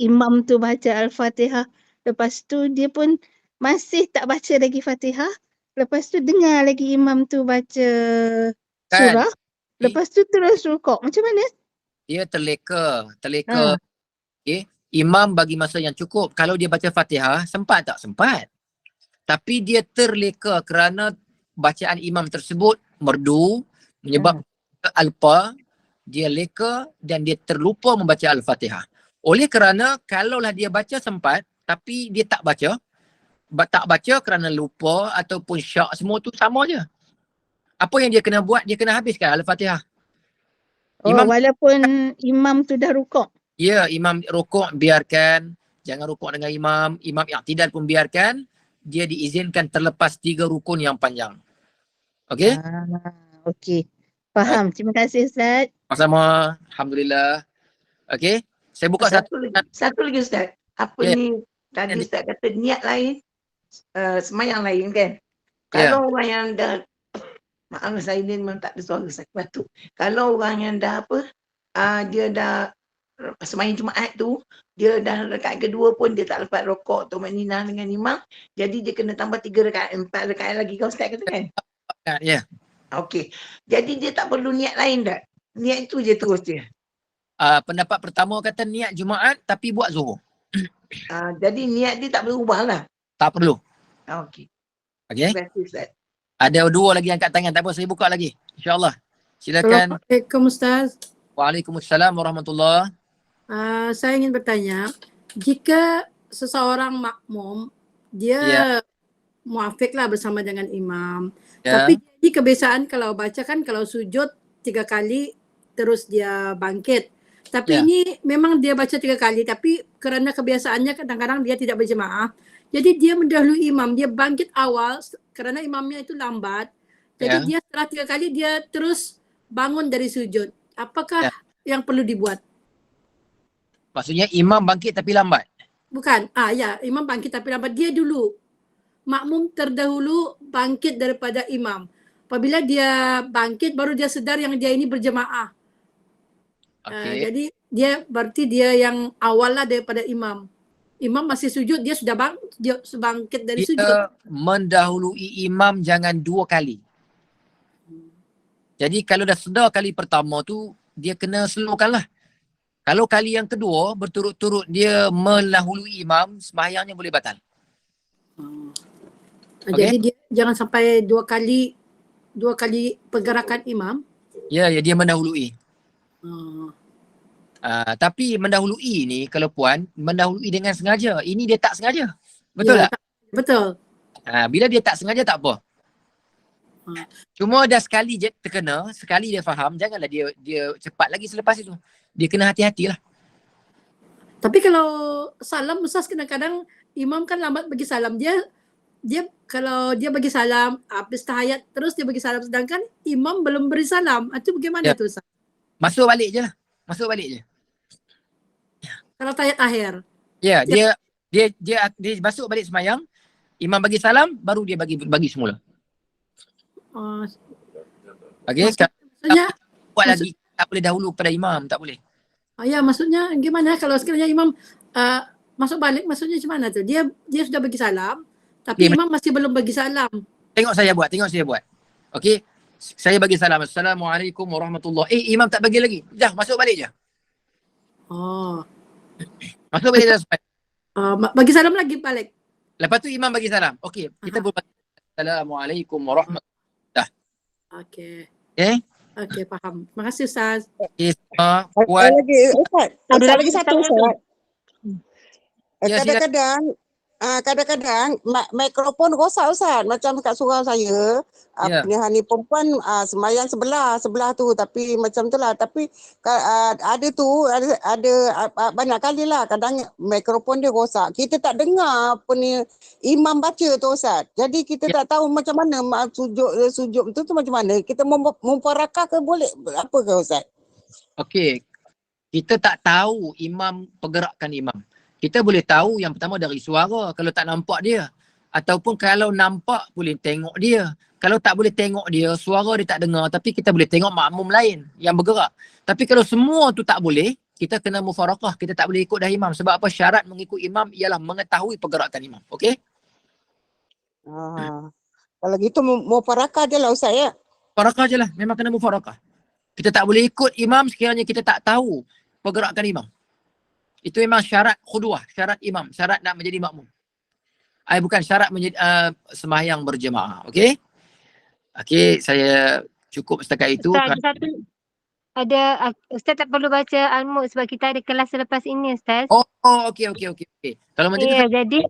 imam tu baca Al-Fatihah. Lepas tu dia pun masih tak baca lagi Fatihah. Lepas tu dengar lagi imam tu baca surah. Lepas tu terus rukuk. Macam mana? Dia terleka. Okay. Imam bagi masa yang cukup. Kalau dia baca Fatihah, sempat tak? Sempat. Tapi dia terleka kerana bacaan imam tersebut merdu, menyebabkan alpa, dia leka dan dia terlupa membaca Al-Fatihah. Oleh kerana kalaulah dia baca sempat, tapi dia tak baca kerana lupa ataupun syak, semua tu sama je. Apa yang dia kena buat? Dia kena habiskan Al-Fatihah. Walaupun imam tu dah rukuk. Ya, imam rukuk biarkan. Jangan rukuk dengan imam. Imam i'tidal pun biarkan. Dia diizinkan terlepas 3 rukun yang panjang. Okey? Okey. Faham. Terima kasih Ustaz. Sama-sama. Alhamdulillah. Okey. Saya buka satu lagi Ustaz. Ni tadi Ustaz kata niat lain, semayang lain kan? Kalau orang yang dah, maaf saya ni memang tak ada suara saya batuk. Kalau orang yang dah dia dah semayang Jumaat tu, dia dah rakaat kedua pun dia tak lepas rokok tu makninah dengan imam, jadi dia kena tambah 3 rakaat, 4 rakaat lagi kau Ustaz kata kan? Ya. Okey. Jadi dia tak perlu niat lain tak? Niat itu je terus dia. Pendapat pertama kata niat Jumaat tapi buat Zuhur. Jadi niat dia tak perlu ubah lah. Tak perlu. Okey. Okey. Terima kasih Ustaz. Ada 2 lagi angkat tangan, tak apa saya buka lagi. InsyaAllah. Silakan. Assalamualaikum Ustaz. Waalaikumsalam warahmatullahi. Saya ingin bertanya, jika seseorang makmum, dia muafiq lah bersama dengan imam. Tapi jadi kebiasaan kalau baca kan kalau sujud 3 kali terus dia bangkit. Tapi ini memang dia baca 3 kali tapi kerana kebiasaannya kadang-kadang dia tidak berjemaah. Jadi dia mendahului imam, dia bangkit awal kerana imamnya itu lambat. Jadi dia setelah 3 kali dia terus bangun dari sujud. Apakah yang perlu dibuat? Maksudnya imam bangkit tapi lambat? Bukan. Imam bangkit tapi lambat. Dia dulu. Makmum terdahulu bangkit daripada imam. Apabila dia bangkit baru dia sedar yang dia ini berjemaah. Jadi berarti dia yang awal lah daripada imam. Imam masih sujud, dia sudah bangkit dari sujud. Dia mendahului imam jangan 2 kali. Jadi kalau dah sedar kali pertama tu, dia kena slowkan lah. Kalau kali yang kedua, berturut-turut dia mendahului imam, sembahyangnya boleh batal. Jadi dia jangan sampai dua kali pergerakan imam. Ya, dia mendahului. Tapi mendahului ni, kalau puan, mendahului dengan sengaja. Ini dia tak sengaja. Betul tak? Betul. Bila dia tak sengaja tak apa. Cuma dah sekali je terkena, sekali dia faham, janganlah dia cepat lagi selepas itu. Dia kena hati-hatilah. Tapi kalau salam, Ustaz, kadang-kadang imam kan lambat bagi salam. Dia kalau dia bagi salam, habis tahiyat terus dia bagi salam, sedangkan imam belum beri salam. Itu bagaimana tu, Ustaz? Masuk balik je lah. Kalau tahiyat akhir. Ya, dia masuk balik sembahyang, imam bagi salam, baru dia bagi semula. Maksudnya buat lagi, tak boleh dahulu kepada imam, tak boleh. Ya, maksudnya gimana kalau sekiranya imam masuk balik, maksudnya macam mana tu? Dia sudah bagi salam, tapi imam masih belum bagi salam. Tengok saya buat. Okey. Saya bagi salam. Assalamualaikum warahmatullahi. Imam tak bagi lagi. Dah, masuk balik je. Masuk balik dah. Bagi salam lagi balik. Lepas tu imam bagi salam. Okey, kita boleh bagi Assalamualaikum warahmatullahi. Okey. Okey, faham. Terima kasih, Ustaz. Okey, Ada lagi, Ustaz. Ada lagi satu, Ustaz. Kadang-kadang mikrofon rosak, Ustaz. Macam kat surau saya, ni perempuan sembahyang sebelah tu, tapi macam tu lah. Tapi ada banyak kali lah kadang mikrofon dia rosak. Kita tak dengar apa ni imam baca tu, Ustaz. Jadi kita tak tahu macam mana sujud tu macam mana. Kita mufarakah ke boleh apa ke, Ustaz? Okey. Kita tak tahu pergerakan imam. Kita boleh tahu yang pertama dari suara kalau tak nampak dia. Ataupun kalau nampak boleh tengok dia. Kalau tak boleh tengok dia, suara dia tak dengar, tapi kita boleh tengok makmum lain yang bergerak. Tapi kalau semua tu tak boleh, kita kena mufarakah. Kita tak boleh ikut dah imam. Sebab apa? Syarat mengikut imam ialah mengetahui pergerakan imam. Okey? Kalau gitu mufarakah je lah, Ustaz, ya? Mufarakah je lah. Memang kena mufarakah. Kita tak boleh ikut imam sekiranya kita tak tahu pergerakan imam. Itu memang syarat khuduah, syarat imam, syarat nak menjadi makmum. Bukan syarat menjadi sembahyang berjemaah. Okey? Okey, saya cukup setakat itu. Ustaz tak perlu baca Al-Mulk sebab kita ada kelas selepas ini, Ustaz. Okey. Kalau macam tu jadi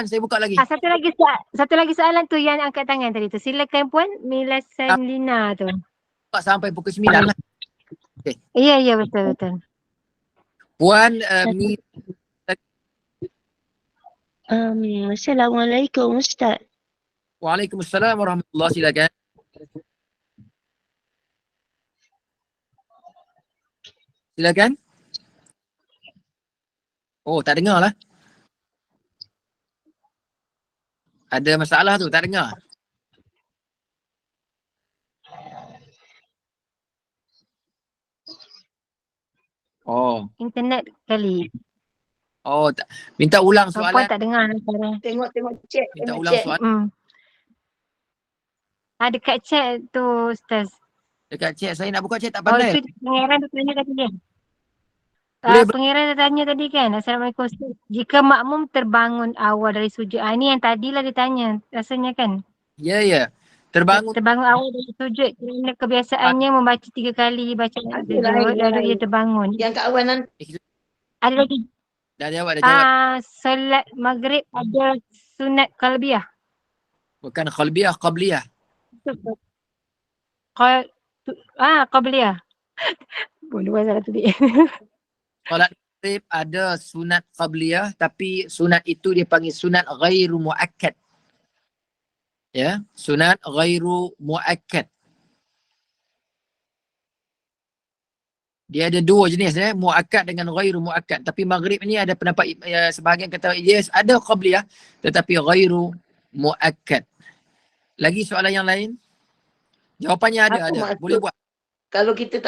saya buka lagi. Satu lagi soalan tu yang angkat tangan tadi tu. Silakan Puan Milasan Lina tu. Sampai pukul 9 lah. Okay. Ya, betul. Puan Assalamualaikum, Ustaz. Waalaikumsalam warahmatullahi. Silakan. Tak dengar lah. Ada masalah tu, tak dengar. Internet kali. Minta ulang soalan. Puan tak dengar sekarang. Tengok chat. Minta ulang soalan. Dekat chat tu, Ustaz. Dekat chat, saya nak buka chat tak pandai. Itu pengeran tu tanya tadi kan? Pengeran tu tanya tadi kan. Assalamualaikum, Ustaz. Jika makmum terbangun awal dari sujud. Ini yang tadilah dia tanya. Rasanya kan? Ya. Terbangun awal dari sujud. Kerana kebiasaannya membaca 3 kali bacaan sujud. Lalu dia terbangun. Yang kat awal nanti. Ada lagi. Dah jawab. Solat maghrib ada sunat qalbiyah. Bukan qalbiyah, qabliyah. Qabliyah. Boleh buat salah tadi. Solat maghrib ada sunat qabliyah, tapi sunat itu dia panggil sunat ghairu muakkad. Ya, sunat ghairu muakkad. Dia ada 2 jenis, muakkad dengan ghairu muakkad. Tapi maghrib ni ada pendapat sebahagian kata yes, ada qabliyah tetapi ghairu muakkad. Lagi soalan yang lain? Jawapannya ada. Boleh buat. Kalau kita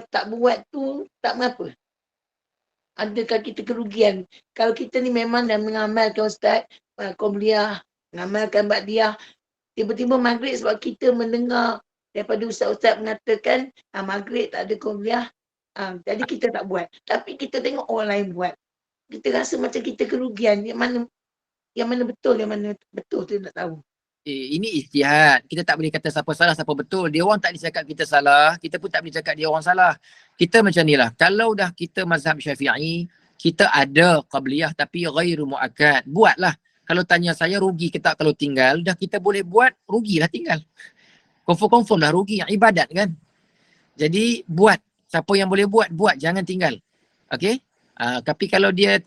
tak buat tu tak mengapa. Adakah kita kerugian? Kalau kita ni memang dah mengamalkan, Ustaz, qabliyah, mengamalkan ba'diyah, tiba-tiba maghrib sebab kita mendengar daripada ustaz-ustaz mengatakan maghrib tak ada kuliah, jadi kita tak buat. Tapi kita tengok orang lain buat. Kita rasa macam kita kerugian. Yang mana betul, yang mana betul tu nak tahu. Ini ijtihad. Kita tak boleh kata siapa salah, siapa betul. Dia orang tak boleh cakap kita salah, kita pun tak boleh cakap dia orang salah. Kita macam ni lah. Kalau dah kita mazhab Syafi'i, kita ada qabliyah tapi ghairu muakkad. Buatlah. Kalau tanya saya rugi ke tak kalau tinggal, dah kita boleh buat, rugilah tinggal. Confirm lah rugi. Yang ibadat kan. Jadi buat. Siapa yang boleh buat, buat. Jangan tinggal. Okay? Tapi kalau dia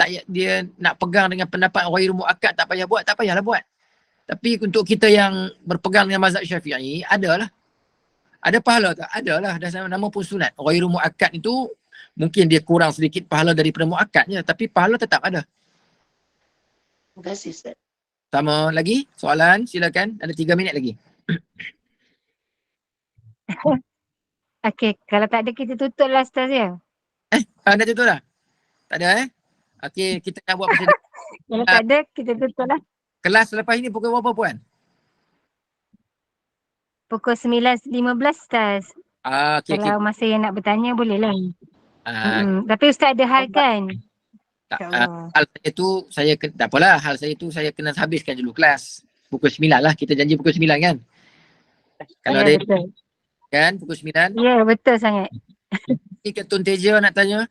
nak pegang dengan pendapat ghairu muakkad, tak payah buat, tak payahlah buat. Tapi untuk kita yang berpegang dengan mazhab Syafi'i, adalah. Ada pahala tak? Adalah. Dah nama pun sunat. Ghairu muakkad itu mungkin dia kurang sedikit pahala daripada muakkadnya, tapi pahala tetap ada. Terima kasih, Ustaz. Sama lagi? Soalan? Silakan. Ada 3 minit lagi. Okey, kalau tak ada kita tutup lah Ustaz ya. Dah tutup dah? Tak ada Okey, kita nak buat macam ni. Kalau tak ada kita tutup lah. Kelas selepas ini pukul berapa Puan? Pukul 9.15 Ustaz. Okey. Kalau masa yang nak bertanya boleh lah. Tapi Ustaz ada hal kan? Hal saya tu, tak apalah. Hal saya tu saya kena habiskan dulu kelas. Pukul 9 lah. Kita janji pukul 9 kan? Kalau ada betul. Kan pukul 9. Ya, betul sangat. Ni Tun Teja nak tanya.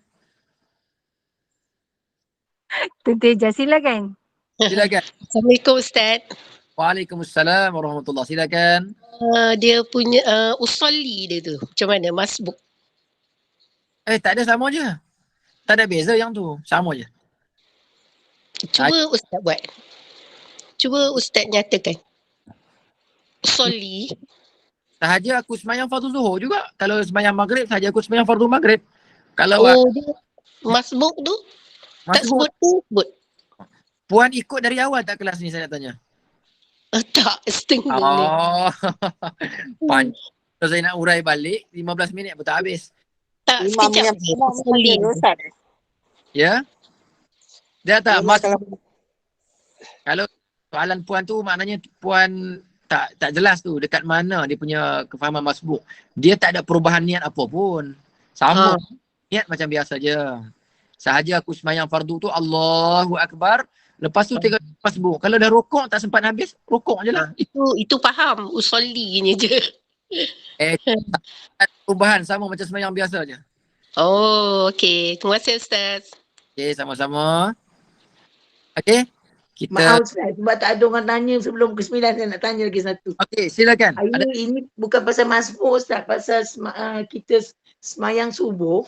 Tun Teja silakan. Silakan. Assalamualaikum Ustaz. Waalaikumsalam warahmatullahi. Silakan. Dia punya usolli dia tu macam mana masbuk? Tak ada, sama je. Tak ada beza yang tu. Sama je. Cuba Ustaz buat. Cuba Ustaz nyatakan. Usolli. Sahaja aku sembahyang fardu zuhur juga. Kalau sembahyang maghrib, sahaja aku sembahyang fardu maghrib. Kalau dia masbuk tu? Tak sebut tu, sebut. Puan ikut dari awal tak kelas ni, saya nak tanya? Tak, setengah ni. Kalau saya nak urai balik, 15 minit pun tak habis. Tak, sekejap. Ya? Dia tak, kalau soalan Puan tu maknanya Puan tak jelas tu dekat mana dia punya kefahaman masbuk. Dia tak ada perubahan niat apa pun. Sama. Niat macam biasa je. Sahaja aku sembahyang fardu tu Allahu Akbar. Lepas tu tengok masbuk. Kalau dah rukuk tak sempat habis, rukuk je lah. Itu faham. Usolli ni je. Tak perubahan, sama macam sembahyang biasa je. Oh, okey. Terima kasih Ustaz. Okey, sama-sama. Okey. Maaf Ustaz, sebab tak ada orang tanya sebelum ke 9, saya nak tanya lagi satu. Okey, silakan. Ini bukan pasal masbuk Ustaz, pasal kita semayang subuh.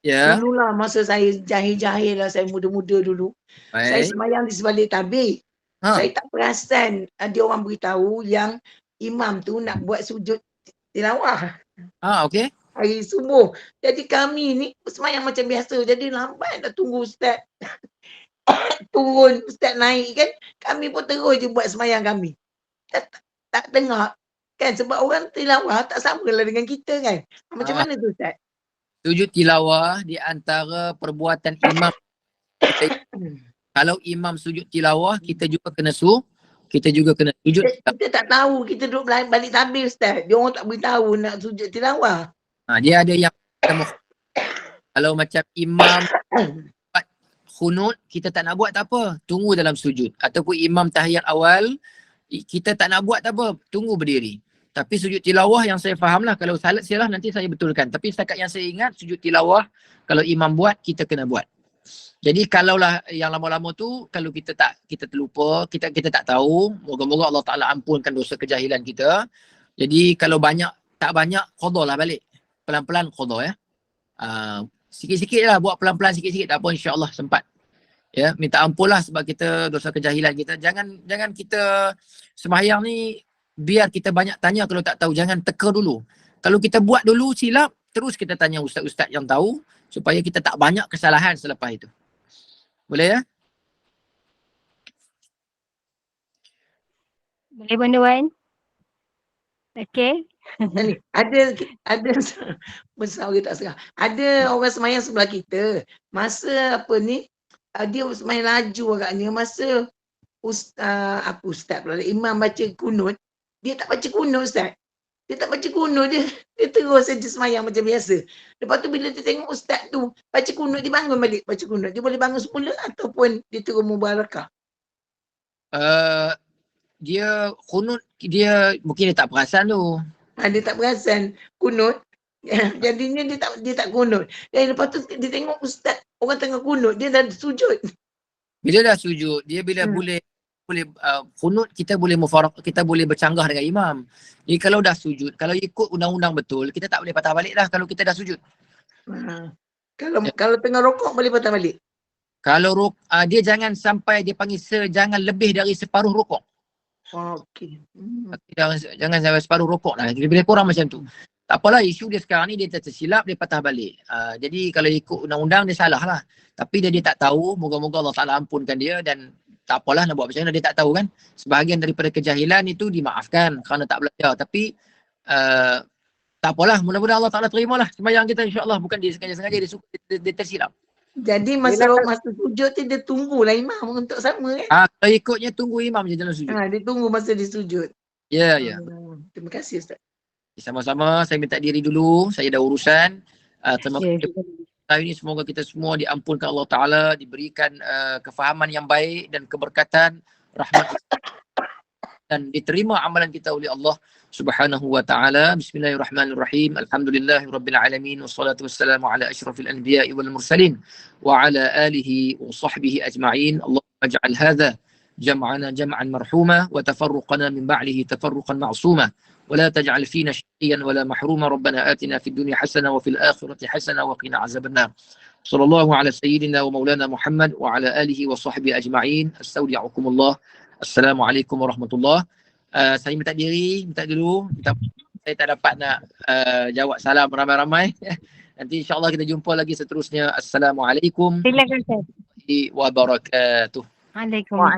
Ya. Dululah masa saya jahil-jahil lah, saya muda-muda dulu. Saya semayang di sebalik tabik. Saya tak perasan ada orang beritahu yang imam tu nak buat sujud tilawah. Okey. Hari subuh. Jadi kami ni semayang macam biasa. Jadi lambat dah tunggu Ustaz turun, Ustaz naik kan. Kami pun terus je buat semayang kami. Tak dengar. Kan sebab orang tilawah tak sama lah dengan kita kan. Macam mana tu Ustaz? Sujud tilawah di antara perbuatan imam. Kalau imam sujud tilawah, kita juga kena sujud. Kita tak tahu, kita duduk balik tabir Ustaz. Dia orang tak beritahu nak sujud tilawah. Dia ada yang kalau macam imam buat khunut, kita tak nak buat tak apa, tunggu dalam sujud. Ataupun imam tahiyat awal, kita tak nak buat tak apa, tunggu berdiri. Tapi sujud tilawah yang saya faham lah, kalau salah sialah nanti saya betulkan. Tapi setakat yang saya ingat, sujud tilawah kalau imam buat, kita kena buat. Jadi kalaulah yang lama-lama tu, kalau kita terlupa, kita tak tahu, moga-moga Allah Ta'ala ampunkan dosa kejahilan kita. Jadi kalau tak banyak, qada lah balik. Pelan-pelan qada ya. Sikit-sikit lah, buat pelan-pelan sikit-sikit, tak apa, insyaAllah sempat. Ya, minta ampun lah sebab kita dosa kejahilan kita. Jangan kita sembahyang ni biar kita banyak tanya kalau tak tahu, jangan teka dulu. Kalau kita buat dulu silap, terus kita tanya ustaz-ustaz yang tahu supaya kita tak banyak kesalahan selepas itu. Boleh ya? Boleh Bunda Wan? Okey. Ada besar ke tak serah. Ada orang semayang sebelah kita. Masa apa ni, dia semayang laju agaknya. Masa ustaz pula, imam baca kunut, dia tak baca kunut Ustaz. Dia tak baca kunut dia. Dia terus saja semayang macam biasa. Lepas tu bila dia tengok ustaz tu baca kunut, dia bangun balik baca kunut. Dia boleh bangun semula ataupun dia terus mubarakah? Dia kunut, dia mungkin dia tak perasan tu. Dia tak perasan kunut. Jadinya dia tak kunut. Dan lepas tu dia tengok ustaz orang tengah kunut, dia dah sujud. Bila dah sujud, dia bila boleh kunut, kita boleh kita boleh bercanggah dengan imam. Jadi kalau dah sujud, kalau ikut undang-undang betul, kita tak boleh patah balik dah kalau kita dah sujud. Kalau tengah rokok boleh patah balik. Kalau dia jangan sampai dia panggil jangan lebih dari separuh rokok. Okey. Jangan sampai separuh rokok lah. Lebih kurang macam tu. Tak apalah, isu dia sekarang ni dia tersilap, dia patah balik. Jadi kalau ikut undang-undang dia salah lah. Tapi dia tak tahu, moga-moga Allah Ta'ala ampunkan dia, dan tak apalah nak buat macam mana, dia tak tahu kan. Sebahagian daripada kejahilan itu dimaafkan kerana tak belajar. Tapi tak apalah, mudah-mudahan Allah Ta'ala terimalah sembahyang kita, insyaAllah. Bukan dia sengaja-sengaja, dia tersilap. Jadi masa sujud tu dia tunggulah imam untuk sama kan? Kalau ikutnya tunggu imam je dalam sujud. Dia tunggu masa dia sujud. Ya. Terima kasih Ustaz. Sama-sama, saya minta diri dulu. Saya dah urusan. Terima kasih. Hari ini semoga kita semua diampunkan Allah Ta'ala, diberikan kefahaman yang baik dan keberkatan, rahmat, dan diterima amalan kita oleh Allah Subhanahu wa Ta'ala. Bismillahirrahmanirrahim. Alhamdulillahirabbil alamin, wassalatu wassalamu ala asyrafil anbiya'i wal mursalin wa ala alihi wa sahbihi ajma'in. Allahumma ij'al hadha jam'ana jam'an marhuma wa tafarruqana min ba'dihi tafarruqan ma'suma ولا تجعل فينا شقيا ولا محروما. ربنا آتنا في الدنيا حسنة وفي الآخرة حسنة وقنا عذاب النار. صلى الله على سيدنا ومولانا محمد وعلى آله وصحبه أجمعين. أستودعكم الله. السلام عليكم ورحمة الله. Saya minta dulu. Saya tak dapat nak jawab salam ramai-ramai. Nanti insyaAllah kita jumpa lagi seterusnya. Assalamualaikum warahmatullahi wabarakatuh. Waalaikumsalam.